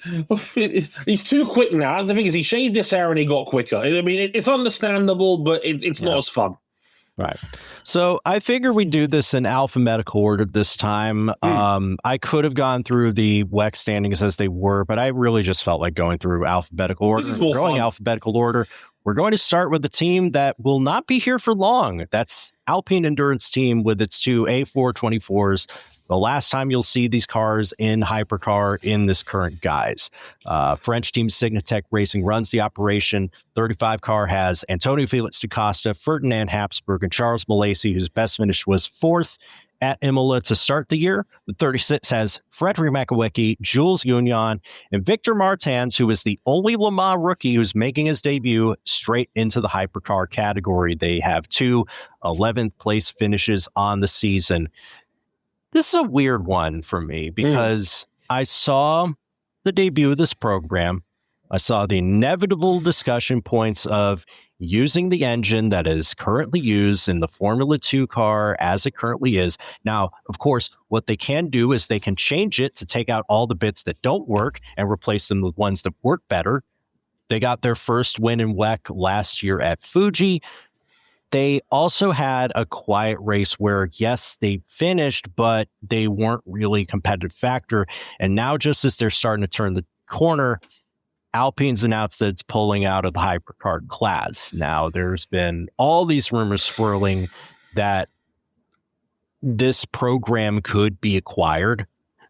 He's too quick now. The thing is, he shaved his hair and he got quicker. I mean, it's understandable, but it's not as fun. Right. So I figure we do this in alphabetical order this time. I could have gone through the WEC standings as they were, but I really just felt like going through alphabetical order. Alphabetical order. We're going to start with the team that will not be here for long. That's Alpine Endurance Team with its 2 A424s. The last time you'll see these cars in hypercar in this current guise. French team Signatech Racing runs the operation. 35 car has Antonio Felix da Costa, Ferdinand Habsburg, and Charles Malasey, whose best finish was 4th at Imola to start the year. The 36 has Frederic Makowiecki, Jules Union, and Victor Martins, who is the only Le Mans rookie who's making his debut straight into the hypercar category. They have 2 11th place finishes on the season. This is a weird one for me because I saw the debut of this program. I saw the inevitable discussion points of using the engine that is currently used in the Formula 2 car as it currently is. Now, of course, what they can do is they can change it to take out all the bits that don't work and replace them with ones that work better. They got their first win in WEC last year at Fuji. They also had a quiet race where, yes, they finished, but they weren't really a competitive factor. And now, just as they're starting to turn the corner, Alpine's announced that it's pulling out of the hypercar class. Now, there's been all these rumors swirling that this program could be acquired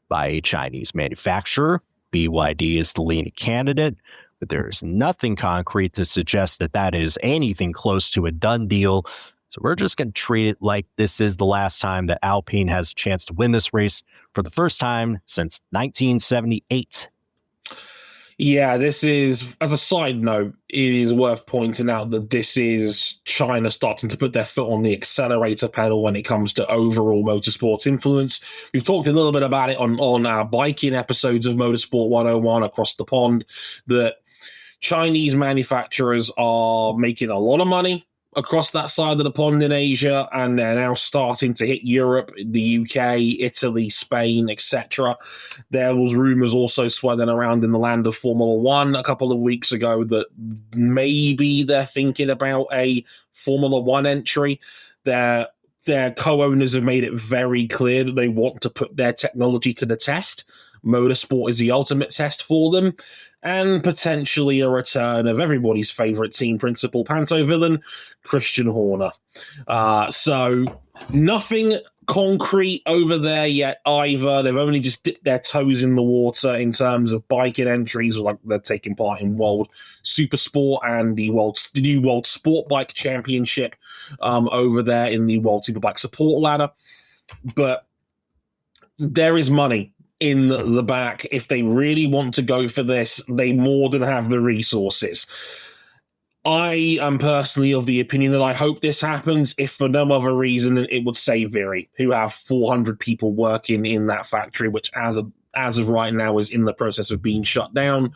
by a Chinese manufacturer. BYD is the leading candidate, but there's nothing concrete to suggest that that is anything close to a done deal. So we're just going to treat it like this is the last time that Alpine has a chance to win this race for the first time since 1978. Yeah, this is, as a side note, it is worth pointing out that this is China starting to put their foot on the accelerator pedal when it comes to overall motorsports influence. We've talked a little bit about it on our biking episodes of Motorsport 101 across the pond, that Chinese manufacturers are making a lot of money across that side of the pond in Asia, and they're now starting to hit Europe, the UK, Italy, Spain, etc. There was rumours also swirling around in the land of Formula One a couple of weeks ago that maybe they're thinking about a Formula One entry. Their co-owners have made it very clear that they want to put their technology to the test. Motorsport is the ultimate test for them, and potentially a return of everybody's favourite team principal, Panto villain, Christian Horner. So nothing concrete over there yet either. They've only just dipped their toes in the water in terms of biking entries, like they're taking part in World Supersport and the new World Sport Bike Championship over there in the World Superbike Support Ladder. But there is money in the back. If they really want to go for this, they more than have the resources. I am personally of the opinion that I hope this happens, if for no other reason than it would save Viry, who have 400 people working in that factory, which as of right now is in the process of being shut down.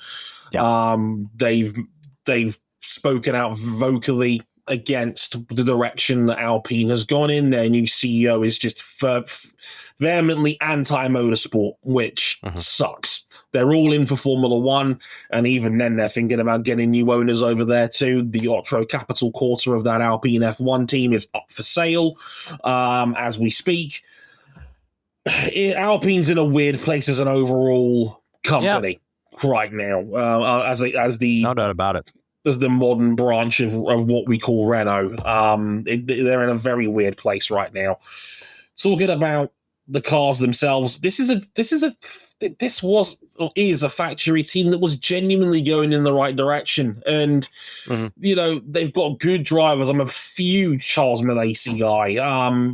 Yeah. They've spoken out vocally against the direction that Alpine has gone in. Their new CEO is just vehemently anti-motorsport, which sucks. They're all in for Formula One, and even then they're thinking about getting new owners over there too. The Otro Capital quarter of that Alpine F1 team is up for sale as we speak. Alpine's in a weird place as an overall company right now, as the no doubt about it. As the modern branch of what we call Renault. They're in a very weird place right now. Talking about the cars themselves, this is a factory team that was genuinely going in the right direction, and they've got good drivers. I'm a huge Charles Milesi guy,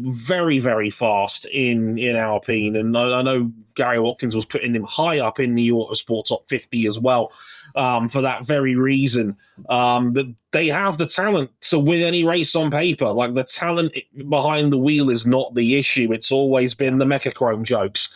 very very fast in Alpine, and I know Gary Watkins was putting him high up in the Autosport top 50 as well. For that very reason, that they have the talent to win any race on paper. Like, the talent behind the wheel is not the issue. It's always been the Mechachrome jokes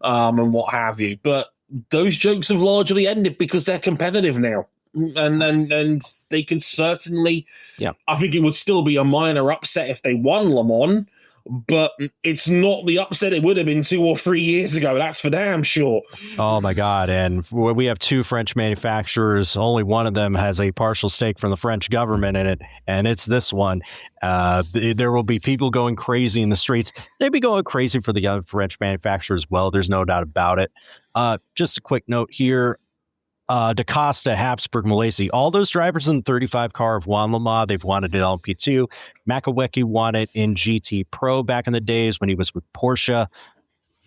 and what have you. But those jokes have largely ended because they're competitive now. And they can certainly... Yeah. I think it would still be a minor upset if they won Le Mans, but it's not the upset it would have been 2 or 3 years ago. That's for damn sure. Oh, my God. And we have 2 French manufacturers. Only one of them has a partial stake from the French government in it, and it's this one. There will be people going crazy in the streets. They'd be going crazy for the other French manufacturer as well. There's no doubt about it. Just a quick note here. DaCosta, Habsburg, Milesi, all those drivers in the 35 car have won Le Mans. They've won it in LMP2. Makowiecki won it in GT Pro back in the days when he was with Porsche.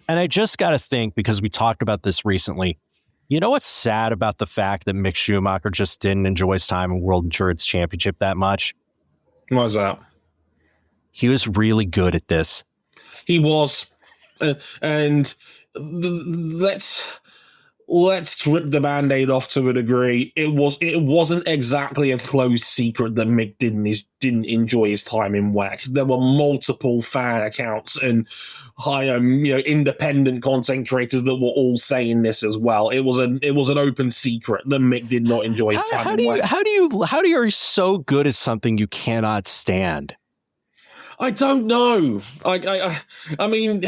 And I just got to think, because we talked about this recently, you know what's sad about the fact that Mick Schumacher just didn't enjoy his time in World Endurance Championship that much? What was that? He was really good at this. He was. And let's rip the Band-Aid off to a degree. It wasn't exactly a closed secret that Mick didn't enjoy his time in WEC. There were multiple fan accounts and independent content creators that were all saying this as well. It was an open secret that Mick did not enjoy his time in WEC. How do you so good at something you cannot stand? I don't know. I mean,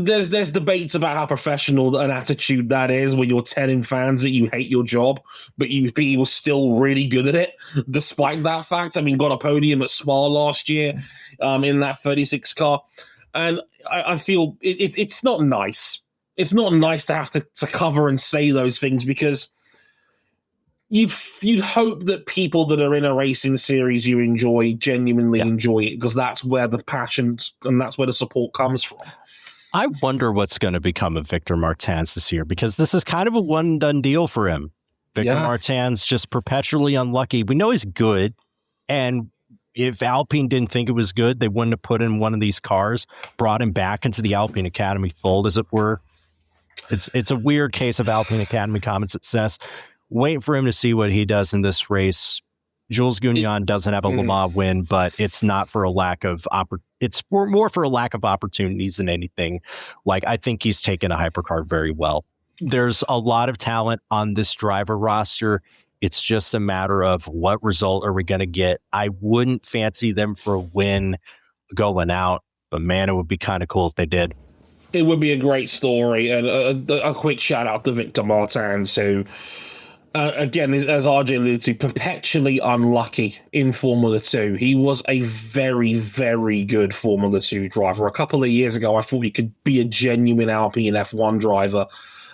there's debates about how professional an attitude that is, when you're telling fans that you hate your job, but he was still really good at it, despite that fact. I mean, got a podium at Spa last year in that 36 car. And I feel it's not nice. It's not nice to have to cover and say those things, because you'd hope that people that are in a racing series you enjoy genuinely enjoy it, because that's where the passion and that's where the support comes from. I wonder what's going to become of Victor Martins this year, because this is kind of a one-done deal for him. Victor Martins just perpetually unlucky. We know he's good, and if Alpine didn't think it was good, they wouldn't have put in one of these cars, brought him back into the Alpine Academy fold, as it were. It's a weird case of Alpine Academy common success. Waiting for him to see what he does in this race. Jules Gounon doesn't have a Le Mans win, but it's not for a lack of it's more for a lack of opportunities than anything. Like, I think he's taken a hypercar very well. There's a lot of talent on this driver roster, It's just a matter of what result are we going to get. I wouldn't fancy them for a win going out, but man, it would be kind of cool if they did. It would be a great story, and a quick shout out to Victor Martins, who, again, as RJ alluded to, perpetually unlucky in Formula 2. He was a very, very good Formula 2 driver. A couple of years ago, I thought he could be a genuine Alpine F1 driver,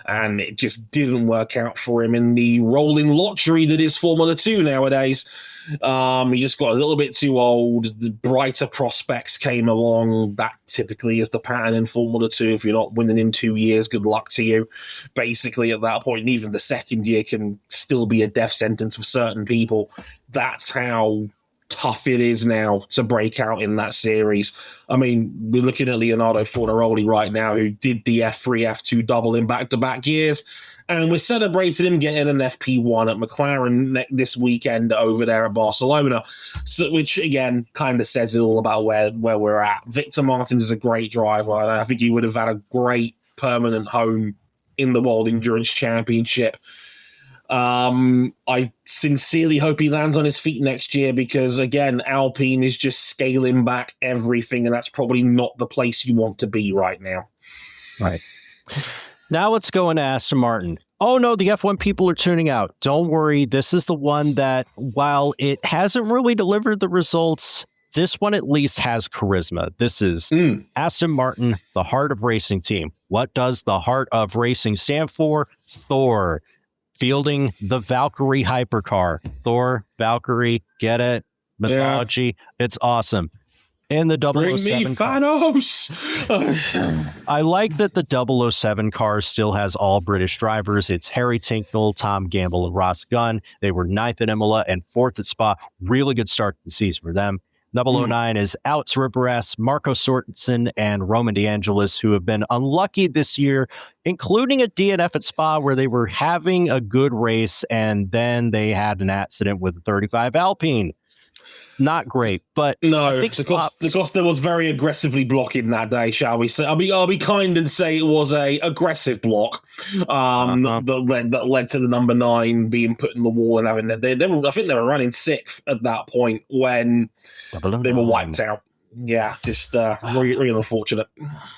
and it just didn't work out for him in the rolling lottery that is Formula 2 nowadays. He just got a little bit too old. The brighter prospects came along. That typically is the pattern in Formula 2. If you're not winning in 2 years, good luck to you. Basically, at that point, even the second year can still be a death sentence for certain people. That's how tough it is now to break out in that series. I mean, we're looking at Leonardo Fornaroli right now, who did the F3, F2 double in back-to-back years, and we're celebrating him getting an FP1 at McLaren this weekend over there at Barcelona, so, which, again, kind of says it all about where we're at. Victor Martins is a great driver, and I think he would have had a great permanent home in the World Endurance Championship. I sincerely hope he lands on his feet next year because, again, Alpine is just scaling back everything, and that's probably not the place you want to be right now. Right. Now let's go into Aston Martin. Oh, no, the F1 people are tuning out. Don't worry. This is the one that, while it hasn't really delivered the results, this one at least has charisma. This is Aston Martin, the heart of racing team. What does the heart of racing stand for? Thor. Fielding the Valkyrie hypercar. Thor, Valkyrie, get it? Mythology. Yeah. It's awesome. In the 007 Bring me Thanos! I like that the 007 car still has all British drivers. It's Harry Tincknell, Tom Gamble, and Ross Gunn. They were 9th at Imola and 4th at Spa. Really good start to the season for them. 009 is Alex Riberas, Marco Sorensen, and Roman DeAngelis, who have been unlucky this year, including a DNF at Spa where they were having a good race, and then they had an accident with the 35 Alpine. Not great, but no, because there was very aggressively blocking that day, shall we say? I'll be kind and say it was a aggressive block that led to the number 9 being put in the wall and having I think they were running 6th at that point when they were wiped out. Yeah, just really unfortunate.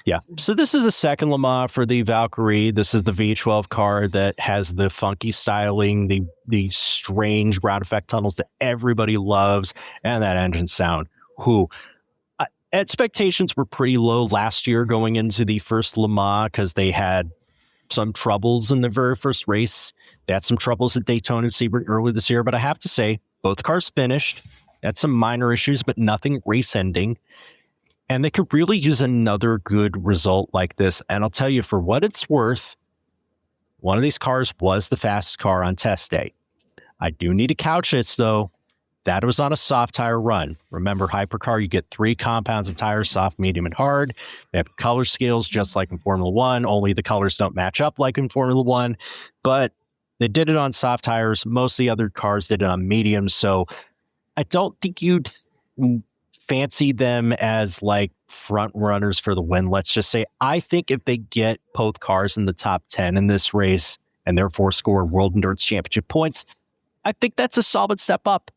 Yeah. So this is the second Le Mans for the Valkyrie. This is the V12 car that has the funky styling, the strange ground effect tunnels that everybody loves, and that engine sound. Expectations were pretty low last year going into the first Le Mans because they had some troubles in the very first race. They had some troubles at Daytona and Sebring early this year, but I have to say, both cars finished. Had some minor issues, but nothing race-ending. And they could really use another good result like this. And I'll tell you, for what it's worth, one of these cars was the fastest car on test day. I do need to couch this, though. That was on a soft tire run. Remember, hypercar, you get 3 compounds of tires, soft, medium, and hard. They have color scales just like in Formula 1, only the colors don't match up like in Formula 1. But they did it on soft tires. Most of the other cars did it on medium, so I don't think you'd fancy them as like front runners for the win. Let's just say, I think if they get both cars in the top 10 in this race and therefore score World Endurance Championship points, I think that's a solid step up.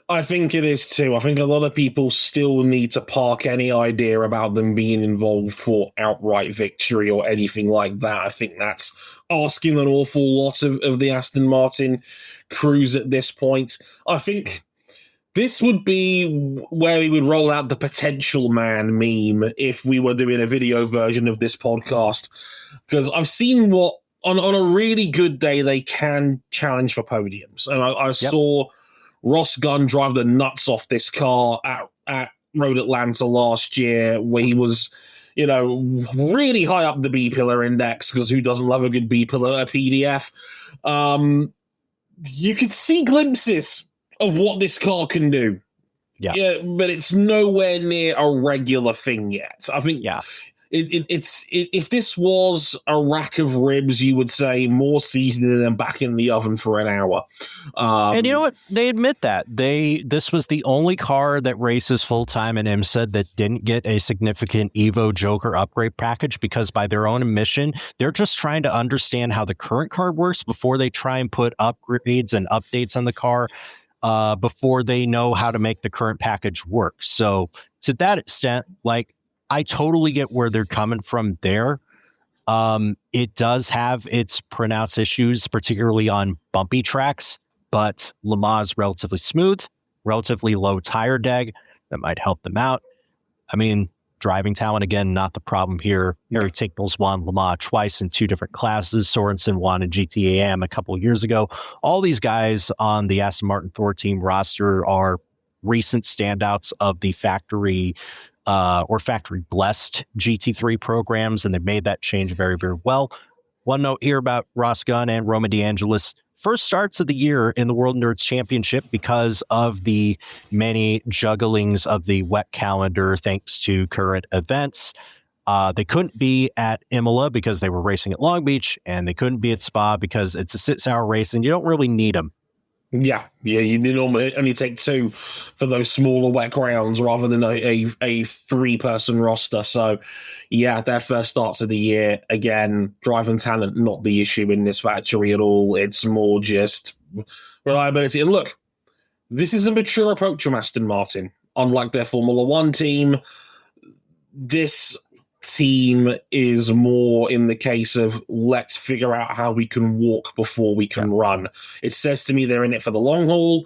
I think it is too. I think a lot of people still need to park any idea about them being involved for outright victory or anything like that. I think that's asking an awful lot of the Aston Martin crews at this point. I think this would be where we would roll out the potential man meme if we were doing a video version of this podcast, because I've seen what on a really good day they can challenge for podiums, and I saw Ross Gunn drive the nuts off this car at Road Atlanta last year, where he was, really high up the B-pillar index, because who doesn't love a good B-pillar at PDF? You could see glimpses of what this car can do. Yeah, but it's nowhere near a regular thing yet. I think If this was a rack of ribs, you would say more seasoning than back in the oven for an hour. And you know what? They admit that this was the only car that races full time in IMSA that didn't get a significant Evo Joker upgrade package, because by their own admission, they're just trying to understand how the current car works before they try and put upgrades and updates on the car before they know how to make the current package work. So to that extent, like, I totally get where they're coming from there. It does have its pronounced issues, particularly on bumpy tracks, but Le Mans is relatively smooth, relatively low tire deg. That might help them out. I mean, driving talent, again, not the problem here. Harry Tinkel's won Le Mans twice in 2 different classes. Sorensen won in GTAM a couple of years ago. All these guys on the Aston Martin Thor team roster are recent standouts of the factory or factory blessed GT3 programs, and they made that change very, very well. One note here about Ross Gunn and Roman DeAngelis. First starts of the year in the World Endurance Championship because of the many jugglings of the wet calendar thanks to current events. They couldn't be at Imola because they were racing at Long Beach, and they couldn't be at Spa because it's a 6-hour race and you don't really need them. Yeah, you normally only take 2 for those smaller wet grounds rather than a 3-person roster. So, yeah, their first starts of the year, again, driving talent, not the issue in this factory at all. It's more just reliability. And look, this is a mature approach from Aston Martin. Unlike their Formula One team, this team is more in the case of let's figure out how we can walk before we can run. It says to me they're in it for the long haul,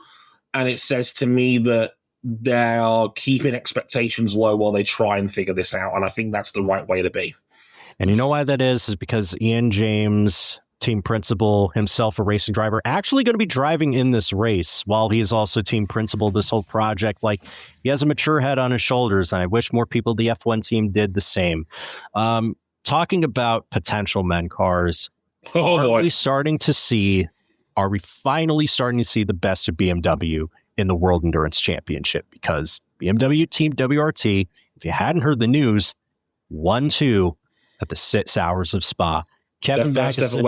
and it says to me that they are keeping expectations low while they try and figure this out, and I think that's the right way to be. And you know why that is because Ian James, team principal, himself a racing driver, actually going to be driving in this race while he is also team principal this whole project. Like, he has a mature head on his shoulders, and I wish more people, the F1 team, did the same. Talking about potential men cars, are we finally starting to see the best of BMW in the World Endurance Championship? Because BMW Team WRT, if you hadn't heard the news, 1-2 at the 6 hours of Spa. Kevin Magnussen,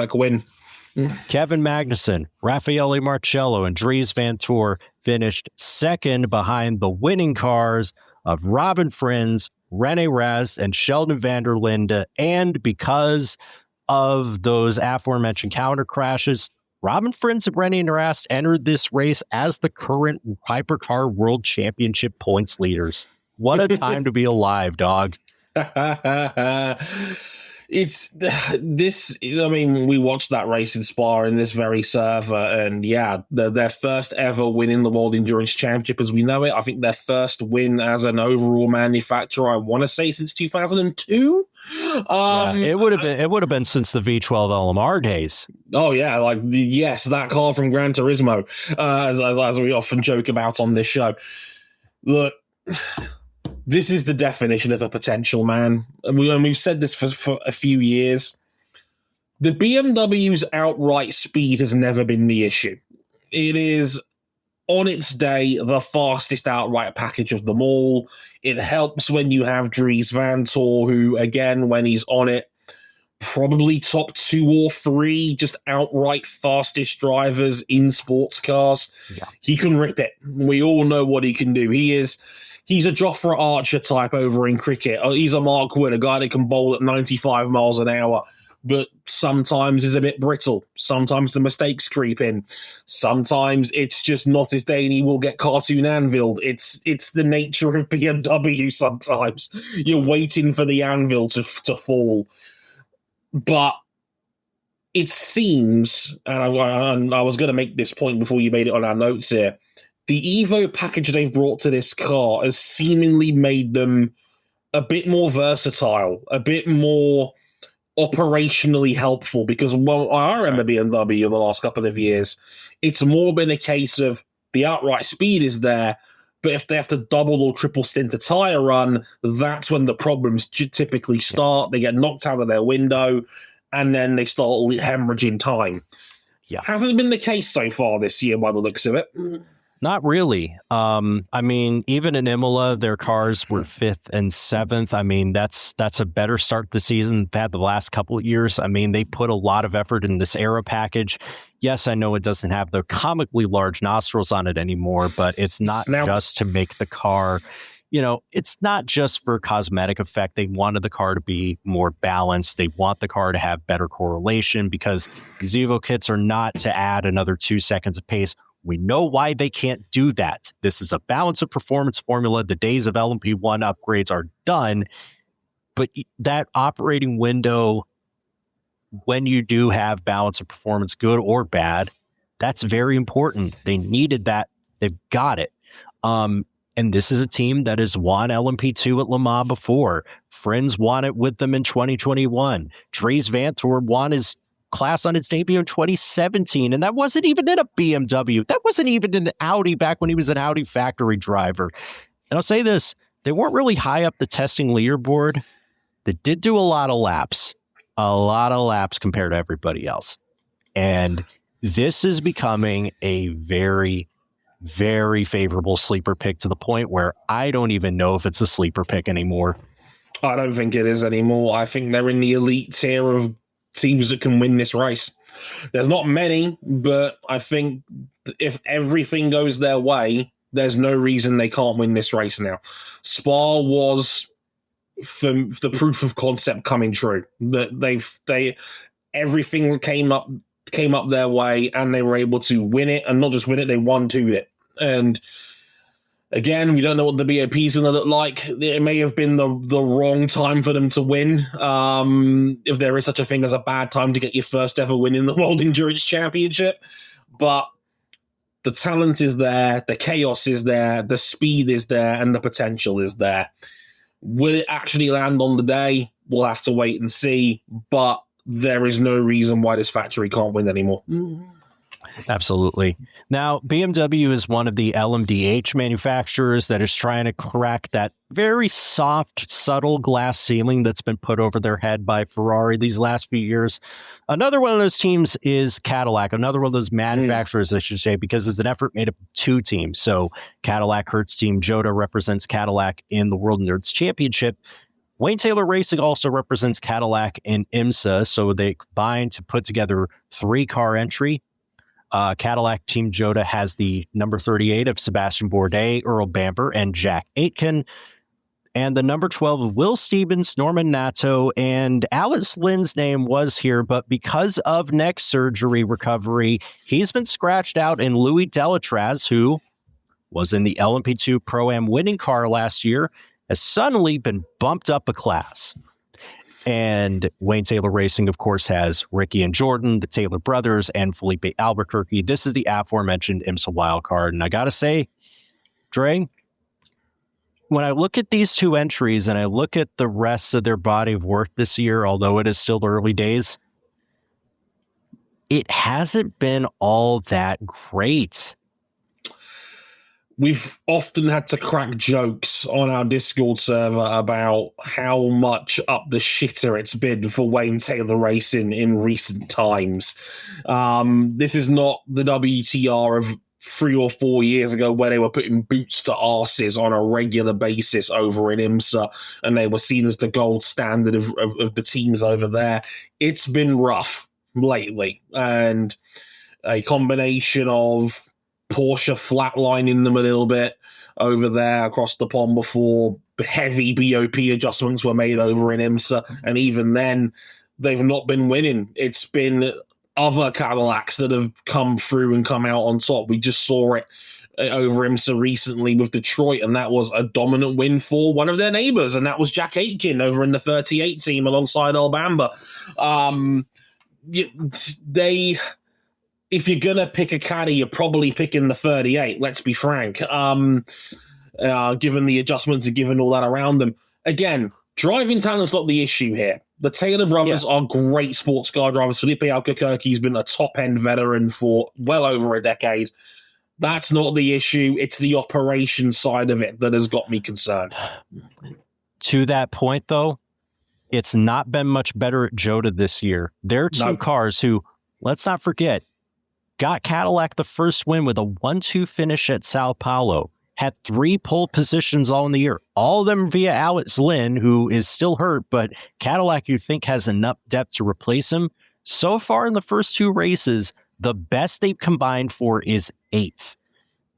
Raffaele Marcello, and Dries Vanthoor finished second behind the winning cars of Robin Frijns, Rene Rast, and Sheldon van der Linde. And because of those aforementioned counter crashes, Robin Frijns and Rene Rast entered this race as the current Hypercar World Championship points leaders. What a time to be alive, dog. It's this. I mean, we watched that race in Spa in this very server, and yeah, their first ever win in the World Endurance Championship as we know it. I think their first win as an overall manufacturer, I want to say, since 2002. It would have been since the V12 LMR days. Oh yeah, yes, that car from Gran Turismo, as we often joke about on this show. Look. This is the definition of a potential man. And we've said this for a few years. The BMW's outright speed has never been the issue. It is, on its day, the fastest outright package of them all. It helps when you have Dries Vanthoor, who, again, when he's on it, probably top 2 or 3 just outright fastest drivers in sports cars. Yeah. He can rip it. We all know what he can do. He's a Jofra Archer type over in cricket. He's a Mark Wood, a guy that can bowl at 95 miles an hour, but sometimes is a bit brittle. Sometimes the mistakes creep in. Sometimes it's just not his day and he will get cartoon anviled. It's the nature of BMW sometimes. You're waiting for the anvil to fall. But it seems, and I was going to make this point before you made it on our notes here, the Evo package they've brought to this car has seemingly made them a bit more versatile, a bit more operationally helpful, because I remember BMW the last couple of years, it's more been a case of the outright speed is there, but if they have to double or triple stint a tyre run, that's when the problems typically start. They get knocked out of their window, and then they start hemorrhaging time. Yeah. Hasn't been the case so far this year by the looks of it. Not really. I mean, even in Imola, their cars were 5th and 7th. I mean, that's a better start to the season than the last couple of years. I mean, they put a lot of effort in this Aero package. Yes, I know it doesn't have the comically large nostrils on it anymore, but it's not just to make the car, it's not just for cosmetic effect. They wanted the car to be more balanced. They want the car to have better correlation because these Evo kits are not to add another 2 seconds of pace. We know why they can't do that. This is a balance of performance formula. The days of LMP1 upgrades are done. But that operating window, when you do have balance of performance, good or bad, that's very important. They needed that. They've got it. And this is a team that has won LMP2 at Le Mans before. Friends won it with them in 2021. Dries Vanthoor won his class on its debut in 2017, and that wasn't even in a BMW. That wasn't even in an Audi back when he was an Audi factory driver. And I'll say this, they weren't really high up the testing leaderboard. They did do a lot of laps compared to everybody else. And this is becoming a very, very favorable sleeper pick to the point where I don't even know if it's a sleeper pick anymore. I don't think it is anymore. I think they're in the elite tier of teams that can win this race. There's not many, but I think if everything goes their way, there's no reason they can't win this race now. Spa was the proof of concept coming true. That everything came up their way, and they were able to win it, and not just win it, they 1-2'd it. And again, we don't know what the BOP is going to look like. It may have been the wrong time for them to win. If there is such a thing as a bad time to get your first ever win in the World Endurance Championship. But the talent is there, the chaos is there, the speed is there, and the potential is there. Will it actually land on the day? We'll have to wait and see. But there is no reason why this factory can't win anymore. Absolutely. Now, BMW is one of the LMDH manufacturers that is trying to crack that very soft, subtle glass ceiling that's been put over their head by Ferrari these last few years. Another one of those teams is Cadillac, another one of those manufacturers, I should say, because it's an effort made up of 2 teams. So Cadillac Hertz Team Jota represents Cadillac in the World Endurance Championship. Wayne Taylor Racing also represents Cadillac in IMSA, so they combine to put together 3-car entry. Cadillac Team Jota has the number 38 of Sebastian Bourdais, Earl Bamber, and Jack Aitken, and the number 12 of Will Stevens, Norman Nato, and Alice Lynn's name was here, but because of neck surgery recovery, he's been scratched out, and Louis Delatraz, who was in the LMP2 Pro-Am winning car last year, has suddenly been bumped up a class. And Wayne Taylor Racing, of course, has Ricky and Jordan, the Taylor brothers, and Felipe Albuquerque. This is the aforementioned IMSA wildcard. And I got to say, Dre, when I look at these 2 entries and I look at the rest of their body of work this year, although it is still the early days, it hasn't been all that great. We've often had to crack jokes on our Discord server about how much up the shitter it's been for Wayne Taylor Racing in recent times. This is not the WTR of 3 or 4 years ago where they were putting boots to arses on a regular basis over in IMSA and they were seen as the gold standard of the teams over there. It's been rough lately, and a combination of Porsche flatlining them a little bit over there across the pond before heavy BOP adjustments were made over in IMSA, and even then they've not been winning. It's been other Cadillacs that have come through and come out on top. We just saw it over IMSA recently with Detroit, and that was a dominant win for one of their neighbors, and that was Jack Aitken over in the 38 team alongside Earl Bamber. If you're going to pick a caddy, you're probably picking the 38, let's be frank, given the adjustments and given all that around them. Again, driving talent's not the issue here. The Taylor brothers are great sports car drivers. Felipe Albuquerque's been a top-end veteran for well over a decade. That's not the issue. It's the operation side of it that has got me concerned. To that point, though, it's not been much better at Jota this year. There are 2 cars who, let's not forget, got Cadillac the first win with a 1-2 finish at Sao Paulo. Had 3 pole positions all in the year. All of them via Alex Lynn, who is still hurt, but Cadillac, you think, has enough depth to replace him. So far in the first 2 races, the best they've combined for is 8th.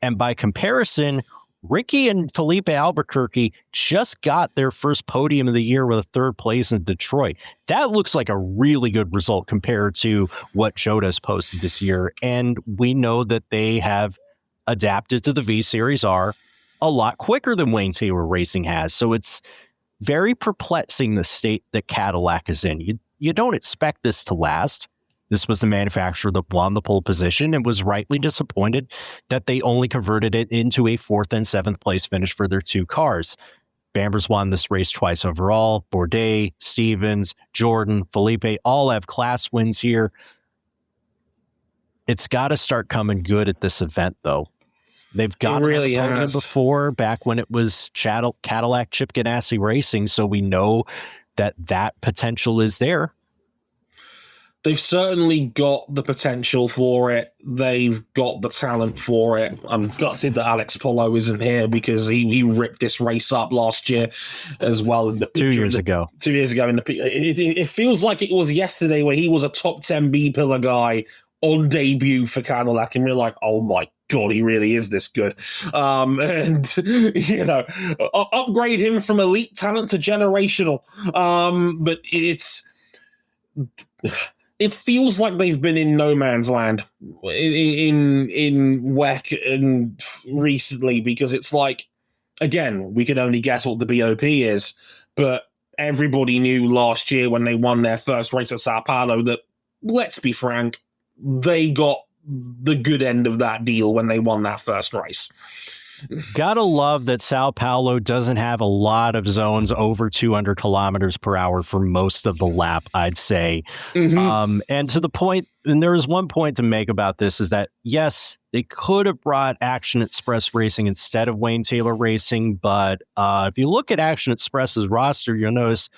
And by comparison, Ricky and Felipe Albuquerque just got their first podium of the year with a 3rd place in Detroit. That looks like a really good result compared to what Joda's posted this year. And we know that they have adapted to the V-Series R a lot quicker than Wayne Taylor Racing has. So it's very perplexing the state that Cadillac is in. You don't expect this to last. This was the manufacturer that won the pole position and was rightly disappointed that they only converted it into a 4th and 7th place finish for their 2 cars. Bambers won this race twice overall. Bourdais, Stevens, Jordan, Felipe all have class wins here. It's got to start coming good at this event, though. They've got really podium before, back when it was Cadillac Chip Ganassi Racing, so we know that potential is there. They've certainly got the potential for it. They've got the talent for it. I'm gutted that Alex Polo isn't here because he ripped this race up last year as well. In the 2 years ago. 2 years ago. It feels like it was yesterday where he was a top 10 B-pillar guy on debut for Cadillac, and we're like, oh my God, he really is this good. And, upgrade him from elite talent to generational. But it feels like they've been in no man's land in WEC and recently, because it's like, again, we can only guess what the BOP is, but everybody knew last year when they won their first race at Sao Paulo that, let's be frank, they got the good end of that deal when they won that first race. Gotta love that Sao Paulo doesn't have a lot of zones over 200 kilometers per hour for most of the lap, I'd say. Mm-hmm. And to the point, and there is one point to make about this, is that, yes, they could have brought Action Express Racing instead of Wayne Taylor Racing, but if you look at Action Express's roster, you'll notice,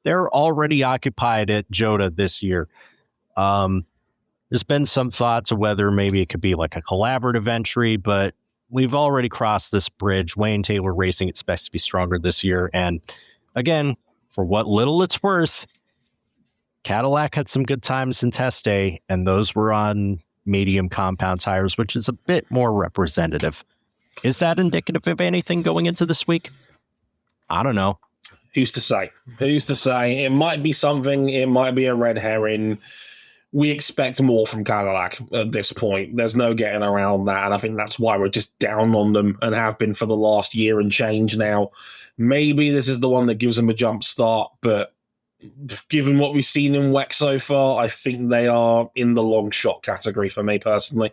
they're already occupied at Joda this year. There's been some thought to whether maybe it could be like a collaborative entry, but we've already crossed this bridge. Wayne Taylor Racing expects to be stronger this year. And again, for what little it's worth, Cadillac had some good times in test day, and those were on medium compound tires, which is a bit more representative. Is that indicative of anything going into this week? I don't know. Who's to say? It might be something. It might be a red herring. We expect more from Cadillac at this point. There's no getting around that, and I think that's why we're just down on them and have been for the last year and change now. Maybe this is the one that gives them a jump start, but given what we've seen in WEC so far, I think they are in the long shot category for me personally.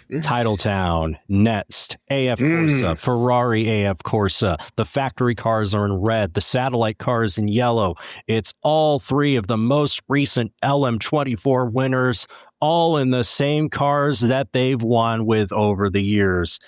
Titletown, Next, AF Corsa, Ferrari AF Corsa. The factory cars are in red, the satellite cars in yellow. It's all 3 of the most recent LM24 winners, all in the same cars that they've won with over the years.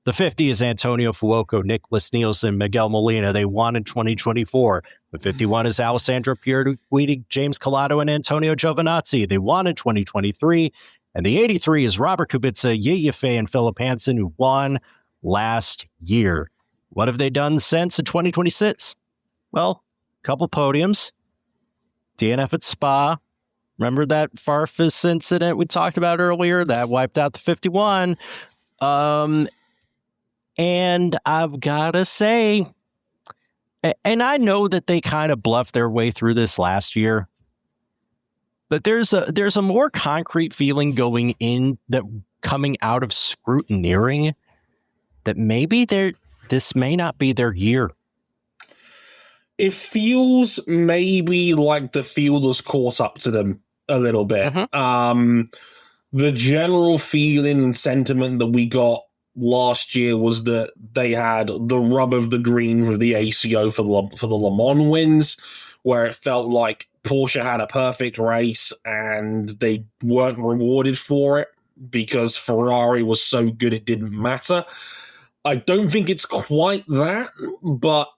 The 50 is Antonio Fuoco, Nicholas Nielsen, Miguel Molina. They won in 2024. The 51 is Alessandro Pierguidi, James Collado, and Antonio Giovinazzi. They won in 2023. And the 83 is Robert Kubica, Yi Fei, and Philip Hansen, who won last year. What have they done since in 2026? Well, a couple podiums. DNF at Spa. Remember that Farfus incident we talked about earlier? That wiped out the 51. And I've got to say, and I know that they kind of bluffed their way through this last year, but there's a more concrete feeling going in that coming out of scrutineering that maybe this may not be their year. It feels maybe like the field has caught up to them a little bit. Mm-hmm. The general feeling and sentiment that we got last year was that they had the rub of the green for the ACO for the Le Mans wins, where it felt like Porsche had a perfect race and they weren't rewarded for it because Ferrari was so good it didn't matter. I don't think it's quite that, but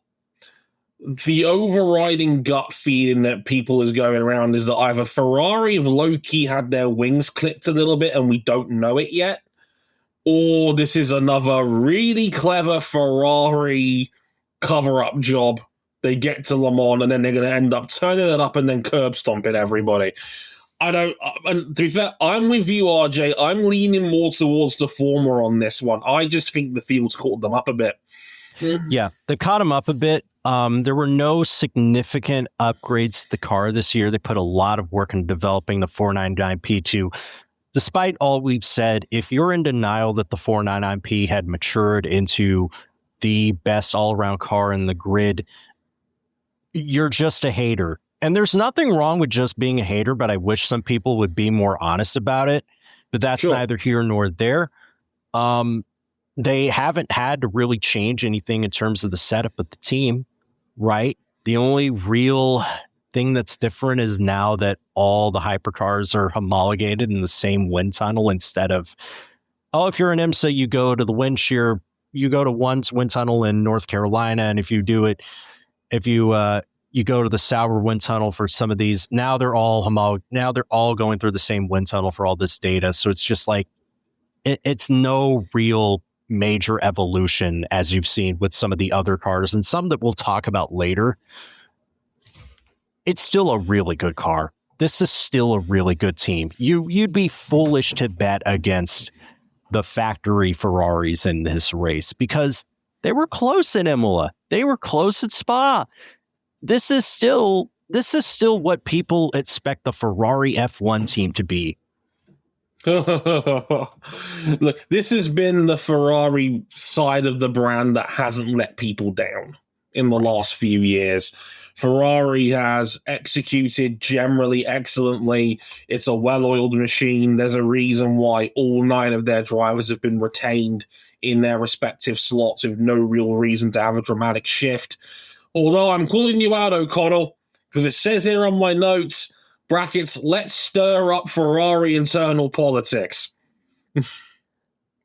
the overriding gut feeling that people is going around is that either Ferrari have low-key had their wings clipped a little bit and we don't know it yet, or this is another really clever Ferrari cover-up job. They get to Le Mans and then they're going to end up turning it up and then curb stomping everybody. And to be fair, I'm with you, RJ. I'm leaning more towards the former on this one. I just think the field's caught them up a bit. Yeah, they caught them up a bit. There were no significant upgrades to the car this year. They put a lot of work into developing the 499P2. Despite all we've said, if you're in denial that the 499P had matured into the best all-around car in the grid, you're just a hater. And there's nothing wrong with just being a hater, but I wish some people would be more honest about it. But that's neither here nor there. They haven't had to really change anything in terms of the setup of the team, right? The only real thing that's different is now that all the hypercars are homologated in the same wind tunnel instead of, if you're an IMSA, you go to the wind shear, you go to one's wind tunnel in North Carolina, and if you go to the Sauber wind tunnel for some of these, now they're all now they're all going through the same wind tunnel for all this data. So it's just like, it's no real major evolution as you've seen with some of the other cars and some that we'll talk about later. It's still a really good car. This is still a really good team. You'd be foolish to bet against the factory Ferraris in this race because they were close in Imola. They were close at Spa. This is still what people expect the Ferrari F1 team to be. Look, this has been the Ferrari side of the brand that hasn't let people down in the last few years. Ferrari has executed generally excellently. It's a well-oiled machine. There's a reason why all 9 of their drivers have been retained in their respective slots with no real reason to have a dramatic shift. Although I'm calling you out, O'Connell, because it says here on my notes, brackets, let's stir up Ferrari internal politics.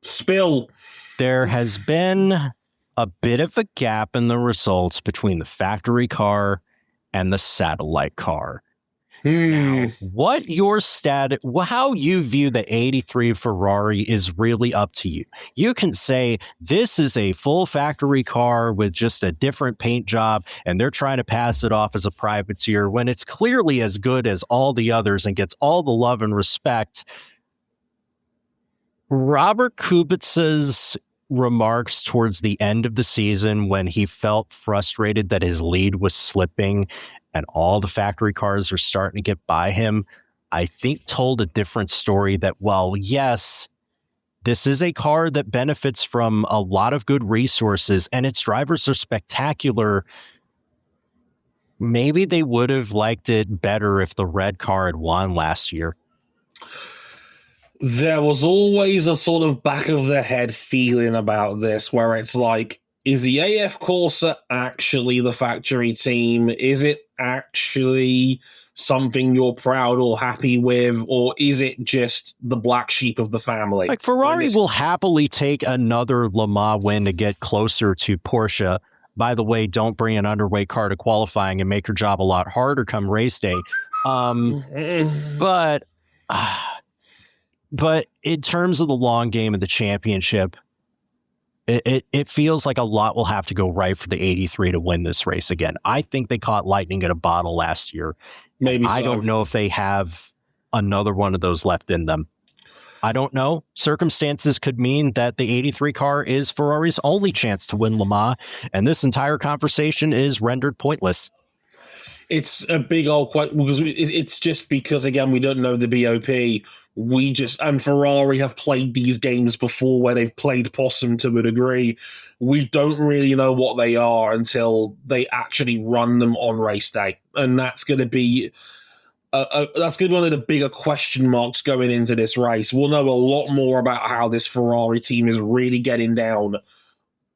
Spill. There has been a bit of a gap in the results between the factory car and the satellite car. Now, how you view the 83 Ferrari is really up to you. You can say this is a full factory car with just a different paint job and they're trying to pass it off as a privateer when it's clearly as good as all the others and gets all the love and respect. Robert Kubica's remarks towards the end of the season when he felt frustrated that his lead was slipping and all the factory cars are starting to get by him, I think told a different story that, well, yes, this is a car that benefits from a lot of good resources and its drivers are spectacular. Maybe they would have liked it better if the red car had won last year. There was always a sort of back of the head feeling about this where it's like, is the AF Corsa actually the factory team? Is it actually something you're proud or happy with? Or is it just the black sheep of the family? Like Ferrari will happily take another Le Mans win to get closer to Porsche. By the way, don't bring an underweight car to qualifying and make your job a lot harder come race day. But in terms of the long game of the championship, it feels like a lot will have to go right for the 83 to win this race again. I think they caught lightning in a bottle last year. Maybe so. I don't know if they have another one of those left in them. I don't know. Circumstances could mean that the 83 car is Ferrari's only chance to win Le Mans, and this entire conversation is rendered pointless. It's a big old question because it's just because, again, we don't know the BOP. And Ferrari have played these games before where they've played possum to a degree. We don't really know what they are until they actually run them on race day. And that's going to be one of the bigger question marks going into this race. We'll know a lot more about how this Ferrari team is really getting down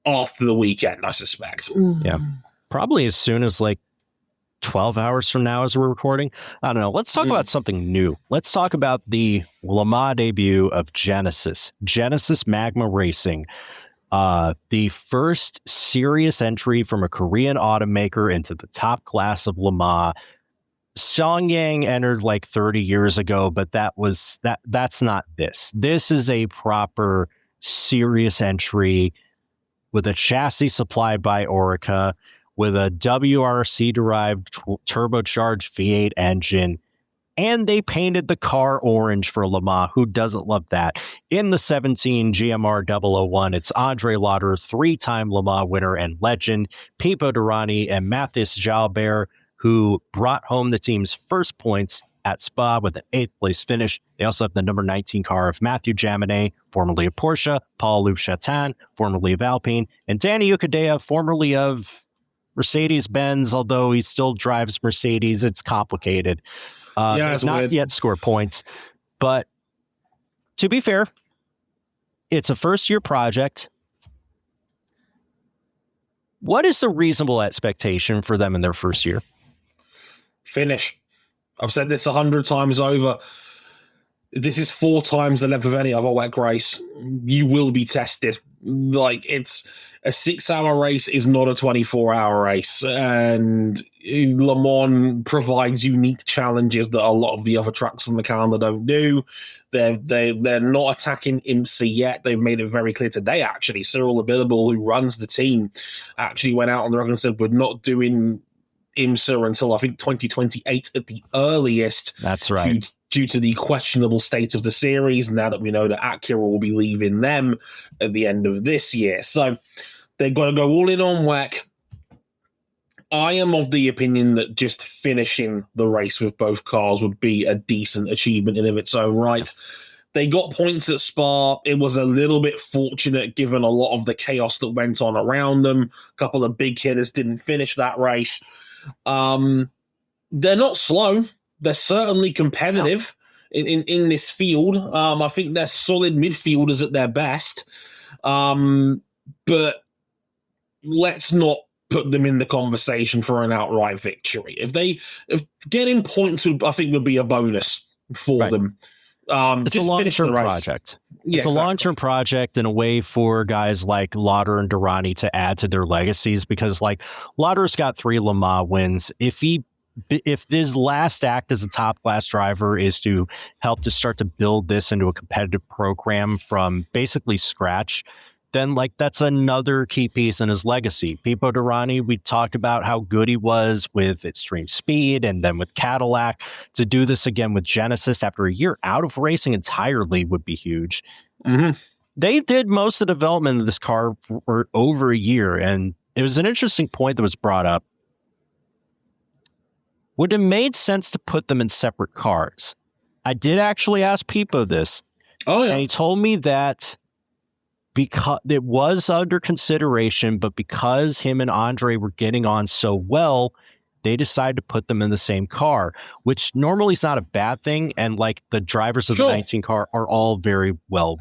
after the weekend, I suspect. Yeah. Probably as soon as 12 hours from now as we're recording. I don't know. Let's talk about something new. Let's talk about the Le Mans debut of Genesis Magma Racing. The first serious entry from a Korean automaker into the top class of Le Mans. Songyang entered like 30 years ago, but that's not this. This is a proper serious entry with a chassis supplied by Orica, with a WRC-derived turbocharged V8 engine, and they painted the car orange for Le Mans. Who doesn't love that? In the 17 GMR 001, it's André Lauder, three-time Le Mans winner and legend, Pipo Derani, and Mathis Jalbert, who brought home the team's first points at Spa with an 8th place finish. They also have the number 19 car of Mathieu Jaminet, formerly of Porsche, Paul-Loup Chatin, formerly of Alpine, and Danny Ukadea, formerly of Mercedes-Benz, although he still drives Mercedes. It's complicated. It's not yet scored points. But to be fair, it's a first-year project. What is the reasonable expectation for them in their first year? Finish. I've said this 100 times over. This is 4 times the length of any other WEC race. You will be tested. Like, it's a 6-hour race is not a 24-hour race. And Le Mans provides unique challenges that a lot of the other tracks on the calendar don't do. They're not attacking IMSA yet. They've made it very clear today, actually. Cyril Abiteboul, who runs the team, actually went out on the record and said, we're not doing IMSA until I think 2028 at the earliest. That's right. Due to the questionable state of the series, now that we know that Acura will be leaving them at the end of this year. So they've got to go all in on WEC. I am of the opinion that just finishing the race with both cars would be a decent achievement in of its own right. They got points at Spa. It was a little bit fortunate given a lot of the chaos that went on around them. A couple of big hitters didn't finish that race. They're not slow. They're certainly competitive in this field. I think they're solid midfielders at their best. But let's not put them in the conversation for an outright victory. If getting points would be a bonus for them. It's a long-term project. Yeah, it's a long-term project and a way for guys like Lauder and Derani to add to their legacies, because like Lauder's got 3 Le Mans wins. If his last act as a top class driver is to help to start to build this into a competitive program from basically scratch, then like that's another key piece in his legacy. Pipo Derani, we talked about how good he was with Extreme Speed and then with Cadillac. To do this again with Genesis after a year out of racing entirely would be huge. Mm-hmm. They did most of the development of this car for over a year, and it was an interesting point that was brought up. Would it have made sense to put them in separate cars? I did actually ask Pipo this. Oh, yeah. And he told me that because it was under consideration, but because him and Andre were getting on so well, they decided to put them in the same car, which normally is not a bad thing. And like the drivers of the 19 car are all very well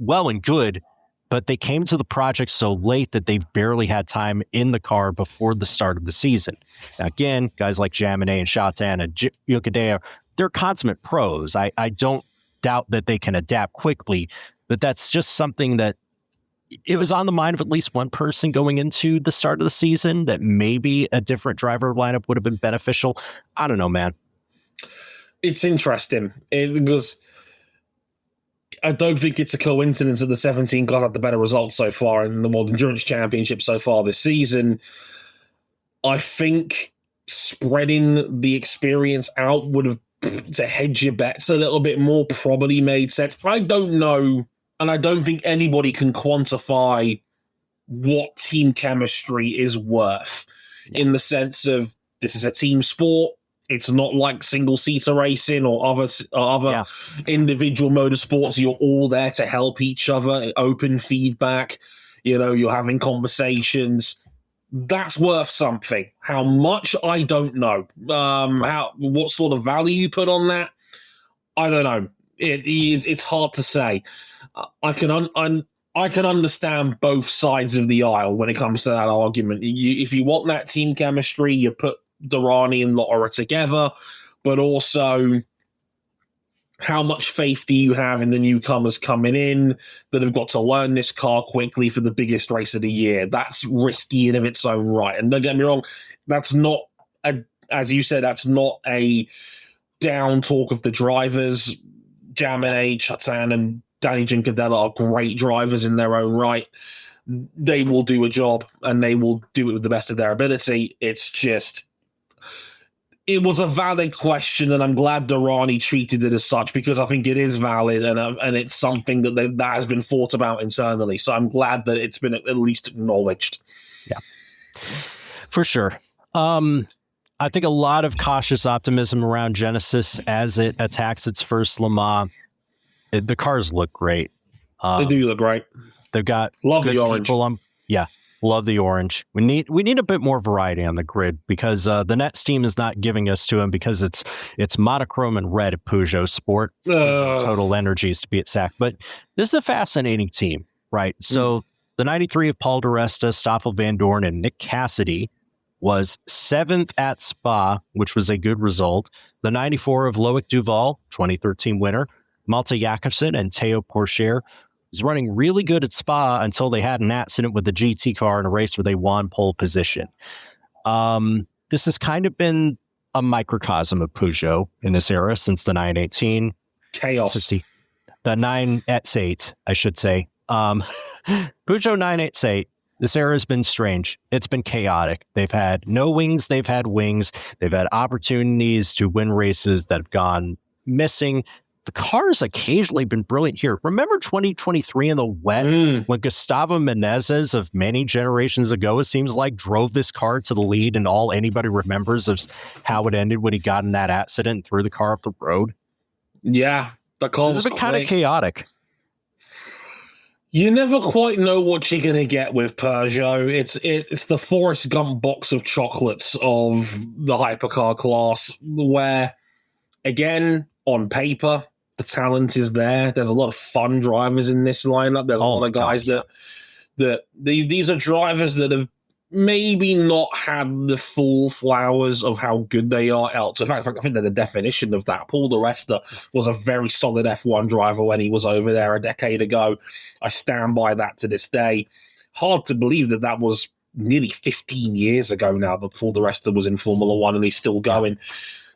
and good, but they came to the project so late that they've barely had time in the car before the start of the season. Now, again, guys like Jaminet and Chatin and Ukadea, they're consummate pros. I don't doubt that they can adapt quickly, but that's just something that it was on the mind of at least one person going into the start of the season, that maybe a different driver lineup would have been beneficial. I don't know, man. It's interesting because I don't think it's a coincidence that the 17 got had the better results so far in the World Endurance Championship so far this season. I think spreading the experience out would have, to hedge your bets a little bit more, probably made sense. I don't know. And I don't think anybody can quantify what team chemistry is worth in the sense of this is a team sport. It's not like single-seater racing or other individual motorsports. You're all there to help each other, open feedback. You're having conversations. That's worth something. How much, I don't know. What sort of value you put on that, I don't know. It's hard to say. I can understand both sides of the aisle when it comes to that argument. If you want that team chemistry, you put Derani and Lauder together, but also how much faith do you have in the newcomers coming in that have got to learn this car quickly for the biggest race of the year? That's risky in of its own right. And don't get me wrong, that's not, as you said, that's not a down talk of the drivers. Jaminet, Chatan, and Danny Giancadella are great drivers in their own right. They will do a job, and they will do it with the best of their ability. It's just, it was a valid question, and I'm glad Durrani treated it as such, because I think it is valid, and it's something that has been thought about internally. So I'm glad that it's been at least acknowledged. Yeah, for sure. I think a lot of cautious optimism around Genesis as it attacks its first Le Mans. The cars look great. They do look great. They've got love the orange. Love the orange. We need a bit more variety on the grid, because the Nets team is not giving us to them, because it's monochrome and red at Peugeot Sport. Total Energies to be exact. But this is a fascinating team, right? So the 93 of Paul di Resta, Stoffel Van Dorn, and Nick Cassidy was 7th at Spa, which was a good result. The 94 of Loic Duval, 2013 winner, Malte Jakobsen, and Theo Pourchaire was running really good at Spa until they had an accident with the GT car in a race where they won pole position. This has kind of been a microcosm of Peugeot in this era since the 918. Chaos. The 988, I should say. Peugeot 988. This era has been strange. It's been chaotic. They've had no wings. They've had wings. They've had opportunities to win races that have gone missing. The car's occasionally been brilliant here. Remember 2023 in the wet when Gustavo Menezes of many generations ago, it seems like, drove this car to the lead, and all anybody remembers is how it ended when he got in that accident and threw the car up the road? Yeah. The car was kind of chaotic. You never quite know what you're going to get with Peugeot. It's the Forrest Gump box of chocolates of the hypercar class, where, again, on paper, the talent is there. There's a lot of fun drivers in this lineup. There's a lot of guys that these are drivers that have maybe not had the full flowers of how good they are else. In fact, I think they're the definition of that. Paul di Resta was a very solid F1 driver when he was over there a decade ago. I stand by that to this day. Hard to believe that was nearly 15 years ago now that Paul di Resta was in Formula One, and he's still going.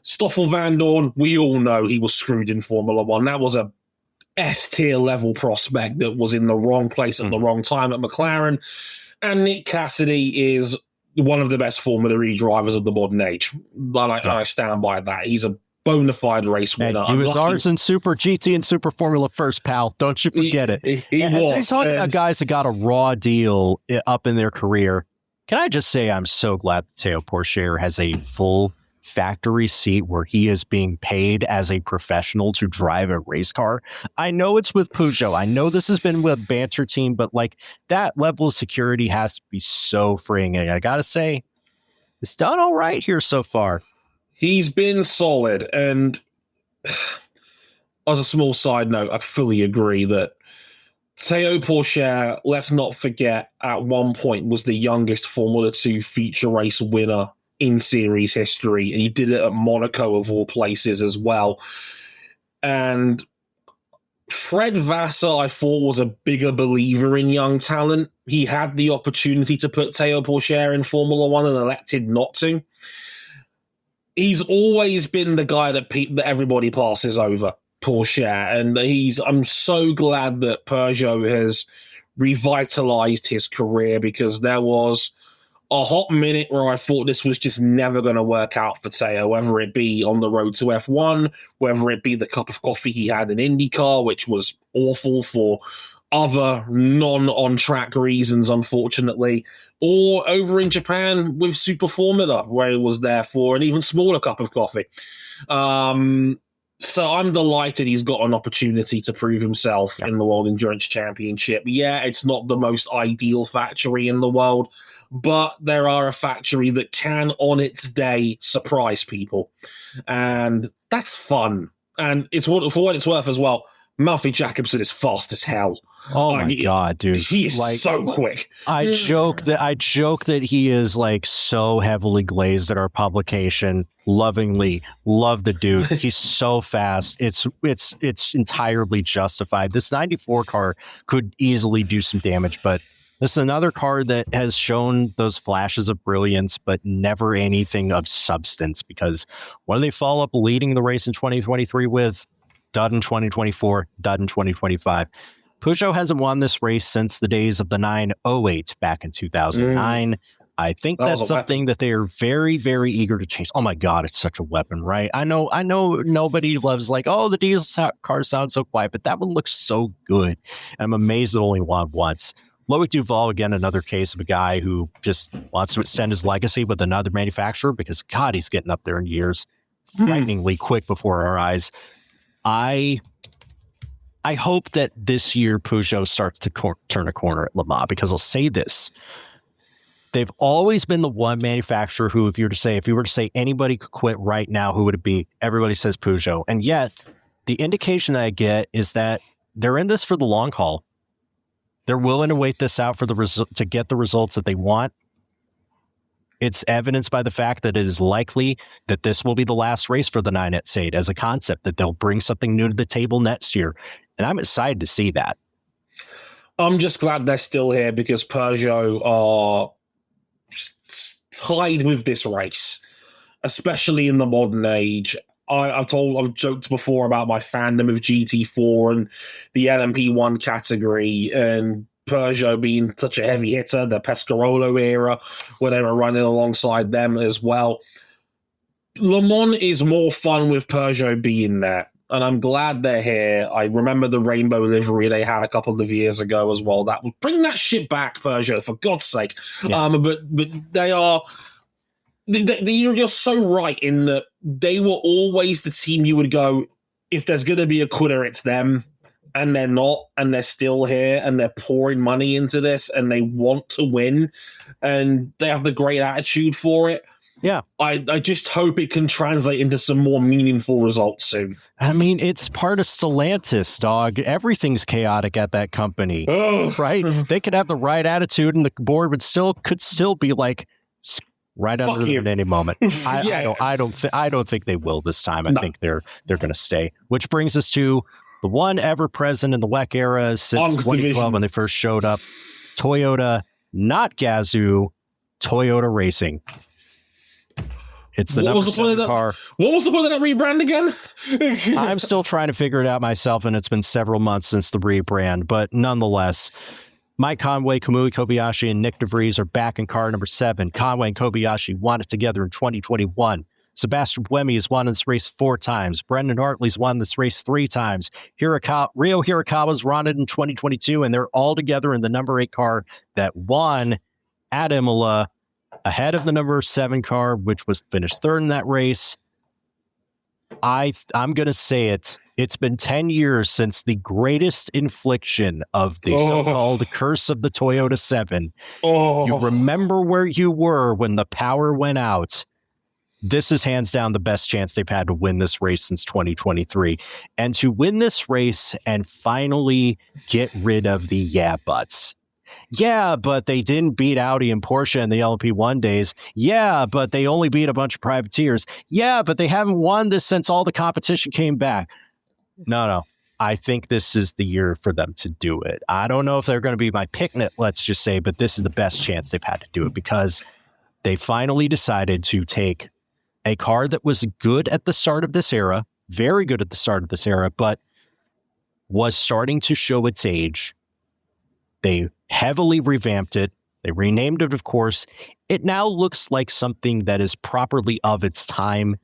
Stoffel Van Dorn, we all know he was screwed in Formula One. That was a S-tier level prospect that was in the wrong place at the wrong time at McLaren. And Nick Cassidy is one of the best Formula E drivers of the modern age. And I stand by that. He's a bona fide race winner. He was ours in Super GT and Super Formula first, pal. Don't you forget it. He was. Talking about guys that got a raw deal up in their career, can I just say I'm so glad Theo Pourchaire has a full factory seat where he is being paid as a professional to drive a race car. I know it's with Peugeot. I know this has been with a banter team, but like that level of security has to be so freeing. And I got to say, it's done all right here so far. He's been solid. And as a small side note, I fully agree that Theo Pourchaire, let's not forget, at one point was the youngest Formula 2 feature race winner in series history, and he did it at Monaco of all places as well. And Fred Vassar, I thought, was a bigger believer in young talent. He had the opportunity to put Theo Pourchaire in Formula One and elected not to. He's always been the guy that everybody passes over, Pourchaire, and I'm so glad that Peugeot has revitalized his career, because there was a hot minute where I thought this was just never going to work out for Theo, whether it be on the road to F1, whether it be the cup of coffee he had in IndyCar, which was awful for other non-on-track reasons, unfortunately, or over in Japan with Super Formula, where he was there for an even smaller cup of coffee. So I'm delighted he's got an opportunity to prove himself in the World Endurance Championship. Yeah, it's not the most ideal factory in the world, but there are a factory that can, on its day, surprise people. And that's fun. And it's for what it's worth as well. Malfi Jakobsen is fast as hell. Oh my God, dude. He is so quick. I joke that he is like so heavily glazed at our publication. Lovingly love the dude. He's so fast. It's entirely justified. This 94 car could easily do some damage, but this is another car that has shown those flashes of brilliance, but never anything of substance, because what do they follow up leading the race in 2023 with? Dud in 2024, dud in 2025. Peugeot hasn't won this race since the days of the 908 back in 2009. I think that's something that they are very, very eager to change. Oh my God, it's such a weapon, right? I know nobody loves like, oh, the diesel cars sound so quiet, but that one looks so good. I'm amazed it only won once. Loic Duval, again, another case of a guy who just wants to extend his legacy with another manufacturer because, God, he's getting up there in years, frighteningly quick before our eyes. I hope that this year Peugeot starts to turn a corner at Le Mans, because I'll say this. They've always been the one manufacturer who, if you were to say anybody could quit right now, who would it be? Everybody says Peugeot. And yet, the indication that I get is that they're in this for the long haul. They're willing to wait this out for to get the results that they want. It's evidenced by the fact that it is likely that this will be the last race for the 988 as a concept, that they'll bring something new to the table next year. And I'm excited to see that. I'm just glad they're still here, because Peugeot are tied with this race, especially in the modern age. I've joked before about my fandom of GT4 and the LMP1 category, and Peugeot being such a heavy hitter, the Pescarolo era, where they were running alongside them as well. Le Mans is more fun with Peugeot being there, and I'm glad they're here. I remember the rainbow livery they had a couple of years ago as well. That would bring that shit back, Peugeot, for God's sake. Yeah. But they are... You're so right in that they were always the team you would go, if there's going to be a quitter, it's them. And they're not, and they're still here, and they're pouring money into this, and they want to win, and they have the great attitude for it. Yeah. I just hope it can translate into some more meaningful results soon. I mean, it's part of Stellantis, dog. Everything's chaotic at that company, right? They could have the right attitude, and the board could still be like, right under them at any moment. I don't think they will this time. I think they're going to stay. Which brings us to the one ever present in the WEC era since 2012 when they first showed up. Toyota, not Gazoo, Toyota Racing. It's the number 7 car. What was the point of that rebrand again? I'm still trying to figure it out myself, and it's been several months since the rebrand, but nonetheless, Mike Conway, Kamui Kobayashi, and Nick DeVries are back in car number 7. Conway and Kobayashi won it together in 2021. Sebastian Buemi has won this race 4 times. Brendan Hartley's won this race 3 times. Rio Hirakawa's won it in 2022, and they're all together in the number 8 car that won at Imola, ahead of the number 7 car, which was finished 3rd in that race. I'm going to say it. It's been 10 years since the greatest infliction of the so-called curse of the Toyota 7. You remember where you were when the power went out. This is hands down the best chance they've had to win this race since 2023. And to win this race and finally get rid of the yeah buts. Yeah, but they didn't beat Audi and Porsche in the LMP1 days. Yeah, but they only beat a bunch of privateers. Yeah, but they haven't won this since all the competition came back. No. I think this is the year for them to do it. I don't know if they're going to be my picnic, let's just say, but this is the best chance they've had to do it, because they finally decided to take a car that was good at the start of this era, very good at the start of this era, but was starting to show its age. They heavily revamped it. They renamed it, of course. It now looks like something that is properly of its time.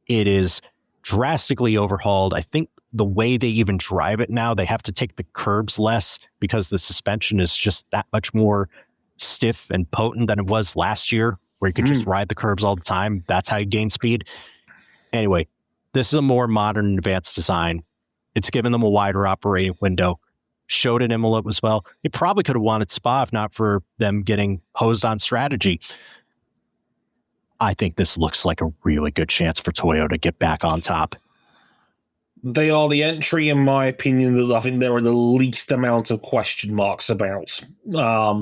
It is drastically overhauled. I think the way they even drive it now, they have to take the curbs less because the suspension is just that much more stiff and potent than it was last year, where you could just ride the curbs all the time. That's how you gain speed. Anyway, this is a more modern and advanced design. It's given them a wider operating window. Showed at Imola as well. He probably could have won at Spa if not for them getting hosed on strategy. I think this looks like a really good chance for Toyota to get back on top. They are the entry, in my opinion, that I think there are the least amount of question marks about.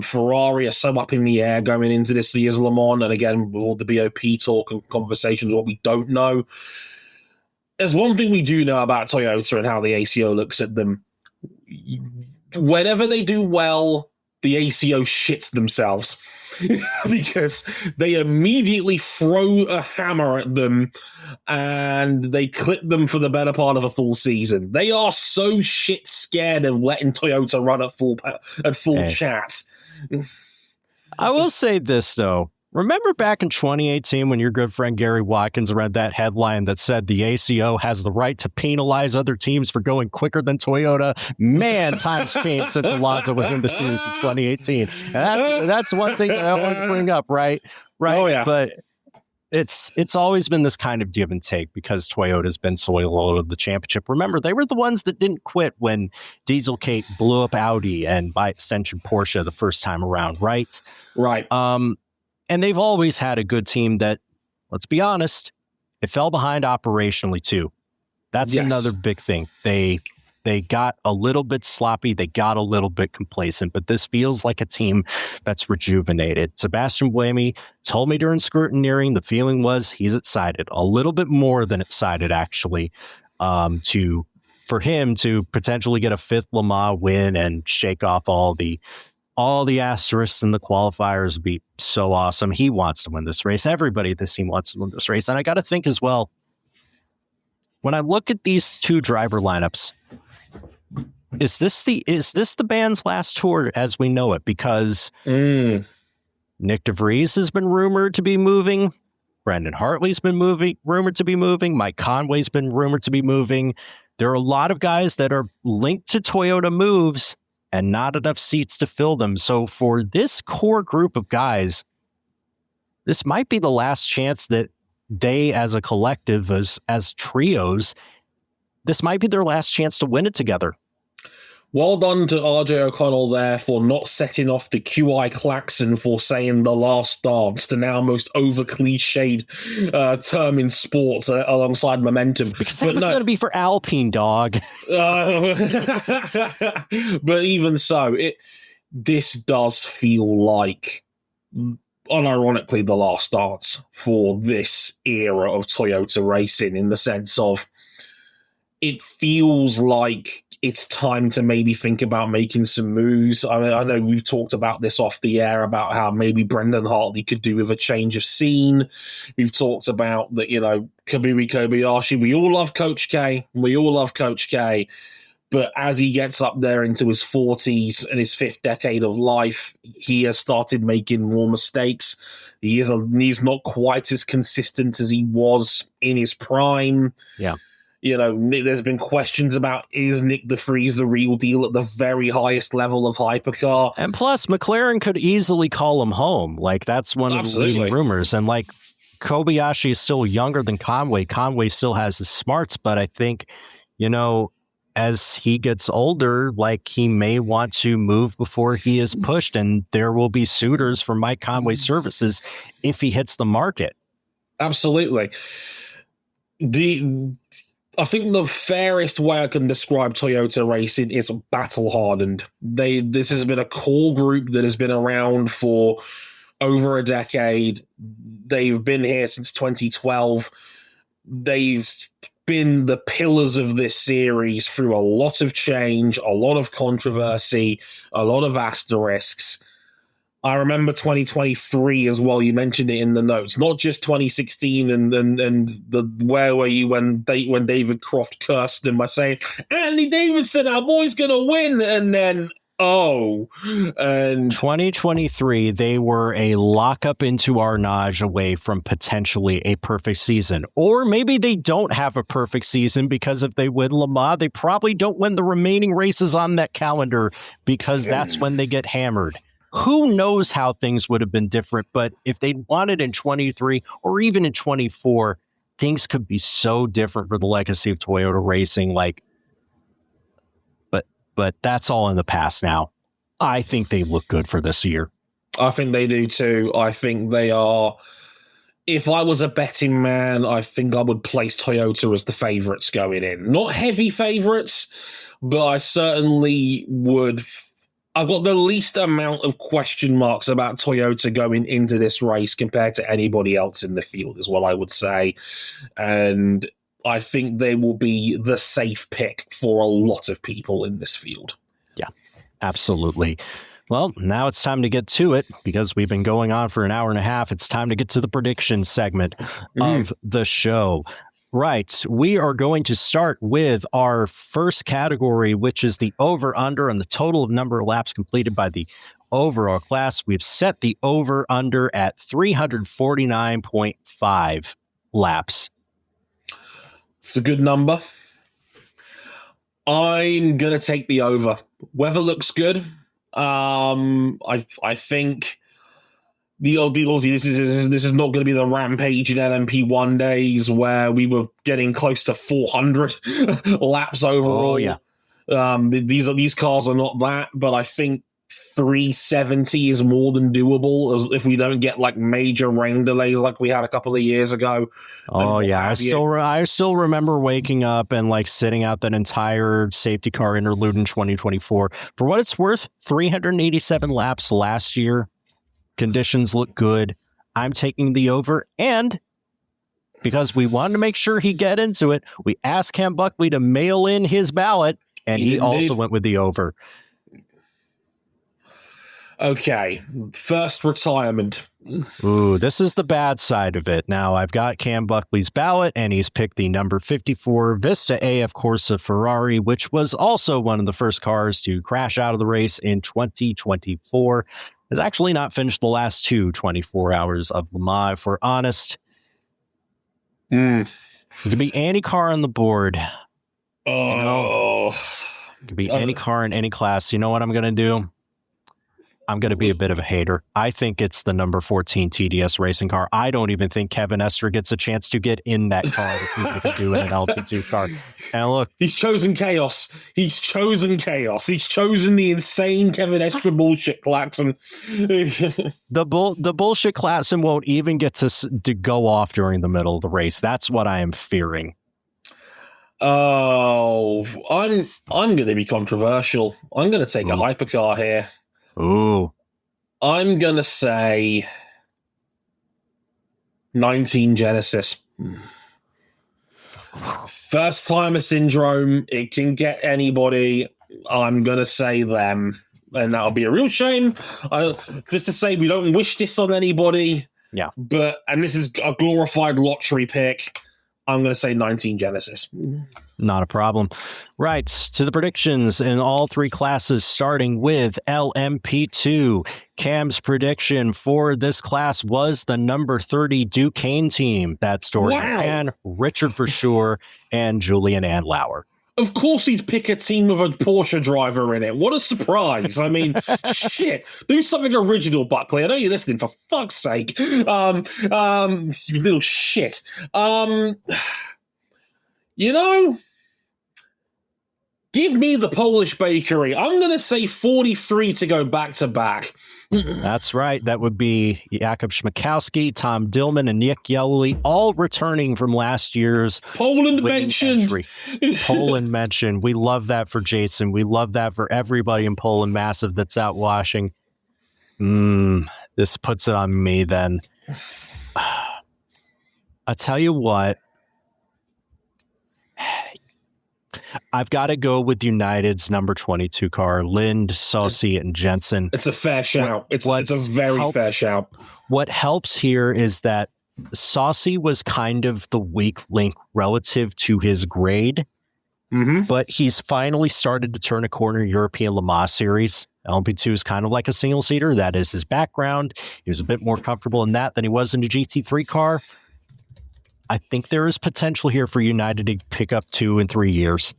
Ferrari are so up in the air going into this year's Le Mans, and again, with all the BOP talk and conversations, what we don't know. There's one thing we do know about Toyota and how the ACO looks at them. Whenever they do well, the ACO shits themselves because they immediately throw a hammer at them and they clip them for the better part of a full season. They are so shit scared of letting Toyota run at full chat. I will say this, though. Remember back in 2018 when your good friend Gary Watkins read that headline that said the ACO has the right to penalize other teams for going quicker than Toyota? Man, times changed since Alonso was in the series in 2018. And that's one thing that I always bring up, right? Oh, yeah. But it's always been this kind of give and take because Toyota's been so low of the championship. Remember, they were the ones that didn't quit when Dieselgate blew up Audi and by extension Porsche the first time around, right? Right. And they've always had a good team that, let's be honest, it fell behind operationally too. That's another big thing. They got a little bit sloppy. They got a little bit complacent, but this feels like a team that's rejuvenated. Sebastian Buemi told me during scrutineering, the feeling was he's excited, a little bit more than excited actually, for him to potentially get a 5th Le Mans win and shake off all the asterisks in the qualifiers would be so awesome. He wants to win this race. Everybody at this team wants to win this race. And I got to think as well, when I look at these two driver lineups, is this the band's last tour as we know it? Because Nick DeVries has been rumored to be moving. Brendan Hartley's been rumored to be moving. Mike Conway's been rumored to be moving. There are a lot of guys that are linked to Toyota moves and not enough seats to fill them. So for this core group of guys, this might be the last chance that they as a collective, as trios, this might be their last chance to win it together. Well done to RJ O'Connell there for not setting off the QI klaxon for saying the last dance, the now most over-cliched term in sports alongside momentum. Because that was going to be for Alpine, dog. But even so, this does feel like, unironically, the last dance for this era of Toyota racing, in the sense of it feels like it's time to maybe think about making some moves. I mean, I know we've talked about this off the air about how maybe Brendan Hartley could do with a change of scene. We've talked about that, Kabui Kobayashi. We all love Coach K. But as he gets up there into his 40s and his 5th decade of life, he has started making more mistakes. He's not quite as consistent as he was in his prime. Yeah. There's been questions about, is Nick DeVries the real deal at the very highest level of hypercar? And plus, McLaren could easily call him home. Like, that's one of the leading rumors. And, Kobayashi is still younger than Conway. Conway still has the smarts, but I think, as he gets older, he may want to move before he is pushed, and there will be suitors for Mike Conway's services if he hits the market. Absolutely. I think the fairest way I can describe Toyota racing is battle-hardened. This has been a core group that has been around for over a decade. They've been here since 2012. They've been the pillars of this series through a lot of change, a lot of controversy, a lot of asterisks. I remember 2023 as well. You mentioned it in the notes, not just 2016 and the where were you when David Croft cursed him by saying, Andy Davidson, our boy's going to win. And then, and 2023, they were a lockup into Arnage away from potentially a perfect season. Or maybe they don't have a perfect season because if they win Le Mans, they probably don't win the remaining races on that calendar because that's when they get hammered. Who knows how things would have been different, but if they'd won it in 23 or even in 24, things could be so different for the legacy of Toyota racing. But that's all in the past now. I think they look good for this year. I think they do too. I think they are if I was a betting man, I think I would place Toyota as the favourites going in. Not heavy favourites, but I certainly would. I've got the least amount of question marks about Toyota going into this race compared to anybody else in the field, is what I would say. And I think they will be the safe pick for a lot of people in this field. Yeah, absolutely. Well, now it's time to get to it because we've been going on for an hour and a half. It's time to get to the prediction segment of the show. Right. We are going to start with our first category, which is the over-under and the total of number of laps completed by the overall class. We've set the over-under at 349.5 laps. It's a good number. I'm going to take the over. Weather looks good. I think the Aussie, this is not going to be the rampage in LMP1 days where we were getting close to 400 laps overall. Oh, yeah. These cars are not that, but I think 370 is more than doable if we don't get like major rain delays like we had a couple of years ago. Oh yeah, I still remember waking up and like sitting out that entire safety car interlude in 2024. For what it's worth, 387 laps last year. Conditions look good. I'm taking the over, and because we wanted to make sure he get into it, we asked Cam Buckley to mail in his ballot, and he also went with the over. Okay, first retirement. Ooh, this is the bad side of it. Now, I've got Cam Buckley's ballot, and he's picked the number 54 Vista AF Corsa Ferrari, which was also one of the first cars to crash out of the race in 2024. Has actually not finished the last 24 hours of Le Mans, if we're honest. It could be any car on the board. It could be any car in any class. You know what I'm going to do? I'm going to be a bit of a hater. I think it's the number 14 TDS racing car. I don't even think Kevin Estre gets a chance to get in that car to see what he can do in an LP2 car. And look, he's chosen chaos. He's chosen the insane Kevin Estre bullshit klaxon. the bullshit klaxon won't even get to go off during the middle of the race. That's what I am fearing. Oh, I'm going to be controversial. I'm going to take a hypercar here. Ooh. I'm going to say 19 Genesis. First timer syndrome. It can get anybody. I'm going to say them. And that'll be a real shame. Just to say we don't wish this on anybody. Yeah. And this is a glorified lottery pick. I'm going to say 19 Genesis. Not a problem. Right, to the predictions in all three classes, starting with LMP2. Cam's prediction for this class was the number 30 Duquesne team. That's Doriane Pin, Richard for sure, and Julien Andlauer. Of course he'd pick a team with a Porsche driver in it. What a surprise. I mean, shit. Do something original, Buckley. I know you're listening, for fuck's sake. You little shit. You know, give me the Polish bakery. I'm going to say 43 to go back-to-back. That's right. That would be Jakub Śmiechowski, Tom Dillman, and Nick Yelley, all returning from last year's Poland mentioned. Poland mentioned. We love that for Jason. We love that for everybody in Poland Massive that's out washing. This puts it on me then. I'll tell you what. I've got to go with United's number 22 car, Lind, Saucy, and Jensen. It's a fair shout. It's a very fair shout. What helps here is that Saucy was kind of the weak link relative to his grade, but he's finally started to turn a corner in European Le Mans Series. LMP2 is kind of like a single-seater. That is his background. He was a bit more comfortable in that than he was in a GT3 car. I think there is potential here for United to pick up 2 and 3 years.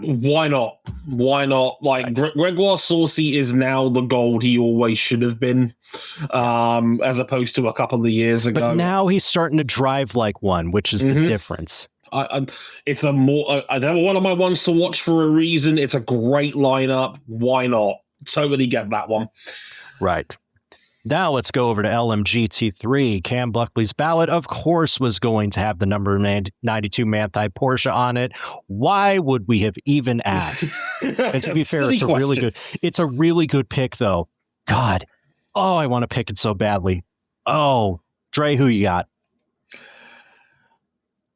Why not? Why not? Like, Gregoire Saucy is now the gold he always should have been, as opposed to a couple of years ago. But now he's starting to drive like one, which is the difference. It's one of my ones to watch for a reason. It's a great lineup. Why not? Totally get that one. Right. Now let's go over to LMGT3. Cam Buckley's ballot, of course, was going to have the number 92 Manthey Porsche on it. Why would we have even asked? And to be fair, it's a really good pick, though. God, I want to pick it so badly. Oh, Dre, who you got?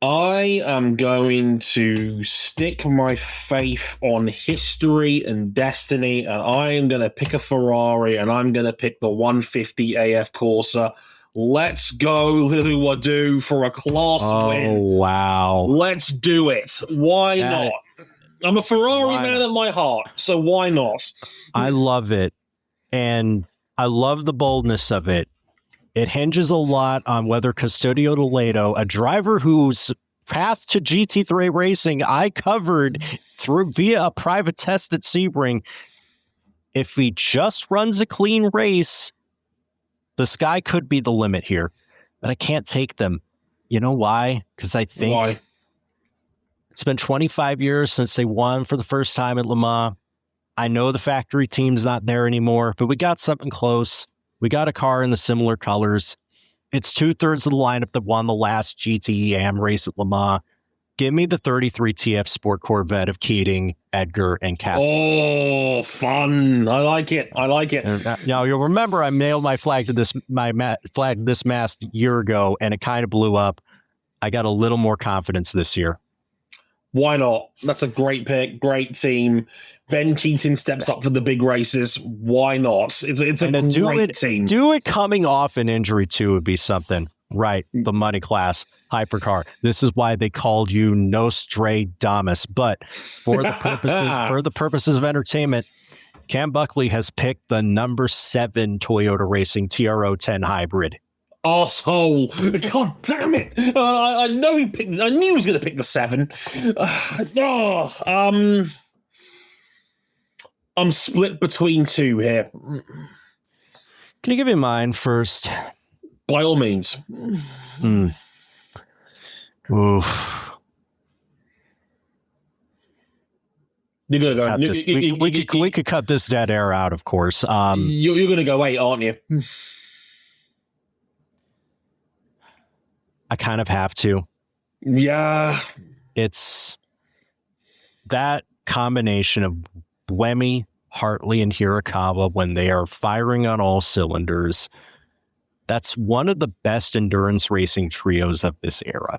I am going to stick my faith on history and destiny, and I am going to pick a Ferrari, and I'm going to pick the 150 AF Corsa. Let's go, Lilou Wadoux, for a class win. Oh, wow. Let's do it. Why not? I'm a Ferrari man at my heart, so why not? I love it, and I love the boldness of it. It hinges a lot on whether Custodio Toledo, a driver whose path to GT3 racing I covered via a private test at Sebring, if he just runs a clean race, the sky could be the limit here. But I can't take them. You know why? Because I think it's been 25 years since they won for the first time at Le Mans. I know the factory team's not there anymore, but we got something close. We got a car in the similar colors. It's 2/3 of the lineup that won the last GTE AM race at Le Mans. Give me the 33 TF Sport Corvette of Keating, Edgar, and Katz. Oh, fun. I like it. Now, you'll remember I mailed my flag to this mast a year ago, and it kind of blew up. I got a little more confidence this year. Why not? That's a great pick, great team. Ben Keating steps up for the big races. Why not? It's a great team. Do it coming off an injury, too, would be something. Right, the money class hypercar. This is why they called you Nostradamus. But for the purposes of entertainment, Cam Buckley has picked the number 7 Toyota Racing TRO-10 hybrid. Asshole! God damn it! I know he picked. I knew he was going to pick the 7. I'm split between 2 here. Can you give me mine first? By all means. Oof. You're going to go. We could cut this dead air out, of course. You're going to go 8, aren't you? I kind of have to. Yeah. It's that combination of Buemi, Hartley, and Hirakawa when they are firing on all cylinders. That's one of the best endurance racing trios of this era.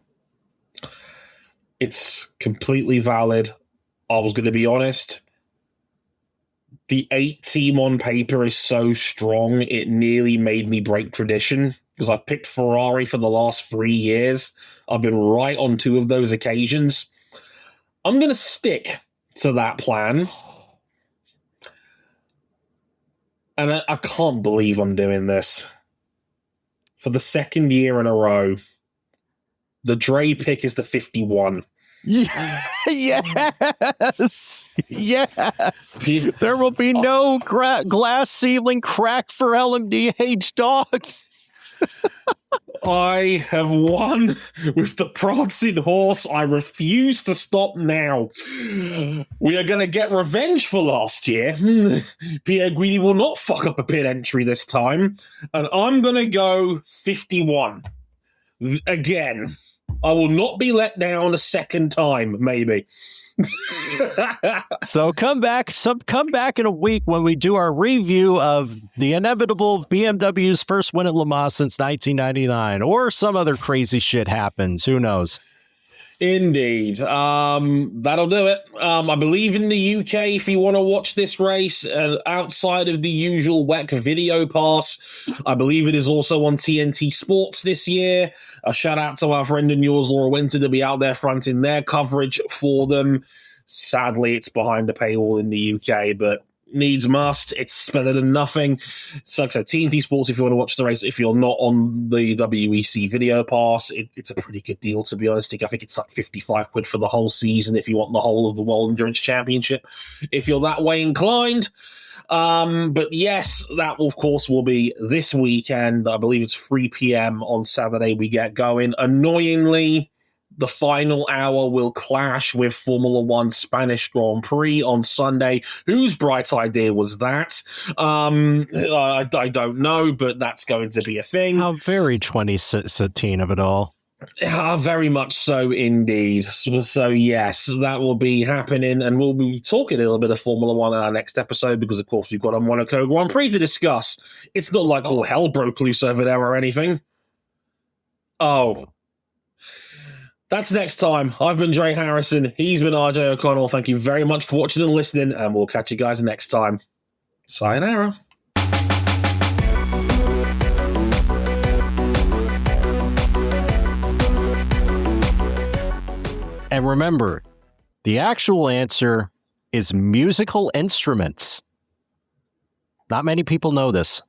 It's completely valid. I was going to be honest. The 8 team on paper is so strong, it nearly made me break tradition. Because I've picked Ferrari for the last 3 years. I've been right on 2 of those occasions. I'm going to stick to that plan. And I can't believe I'm doing this. For the 2nd year in a row, the Dre pick is the 51. Yes. There will be no glass ceiling crack for LMDH, dog. I have won with the prancing horse. I refuse to stop now. We are going to get revenge for last year. Pierre Guidi will not fuck up a pit entry this time. And I'm going to go 51. Again. I will not be let down a second time, maybe. So come back in a week when we do our review of the inevitable BMW's first win at Le Mans since 1999, or some other crazy shit happens. Who knows? Indeed. That'll do it. I believe in the UK, if you want to watch this race outside of the usual WEC video pass, I believe it is also on TNT Sports this year. A shout out to our friend and yours, Laura Winter, to be out there fronting their coverage for them. Sadly, it's behind the paywall in the UK, but needs must. It's better than nothing. So TNT Sports, if you want to watch the race, if you're not on the WEC video pass, it's a pretty good deal, to be honest. I think it's like 55 quid for the whole season if you want the whole of the World Endurance Championship, if you're that way inclined. But yes, that of course will be this weekend. I believe it's 3 p.m. on Saturday we get going. Annoyingly, the final hour will clash with Formula One Spanish Grand Prix on Sunday. Whose bright idea was that? I don't know, but that's going to be a thing. How very 2016 of it all. Very much so indeed. So yes, that will be happening, and we'll be talking a little bit of Formula One in our next episode because, of course, we've got a Monaco Grand Prix to discuss. It's not like all hell broke loose over there or anything. Oh. That's next time. I've been Dre Harrison. He's been RJ O'Connell. Thank you very much for watching and listening, and we'll catch you guys next time. Sayonara. And remember, the actual answer is musical instruments. Not many people know this.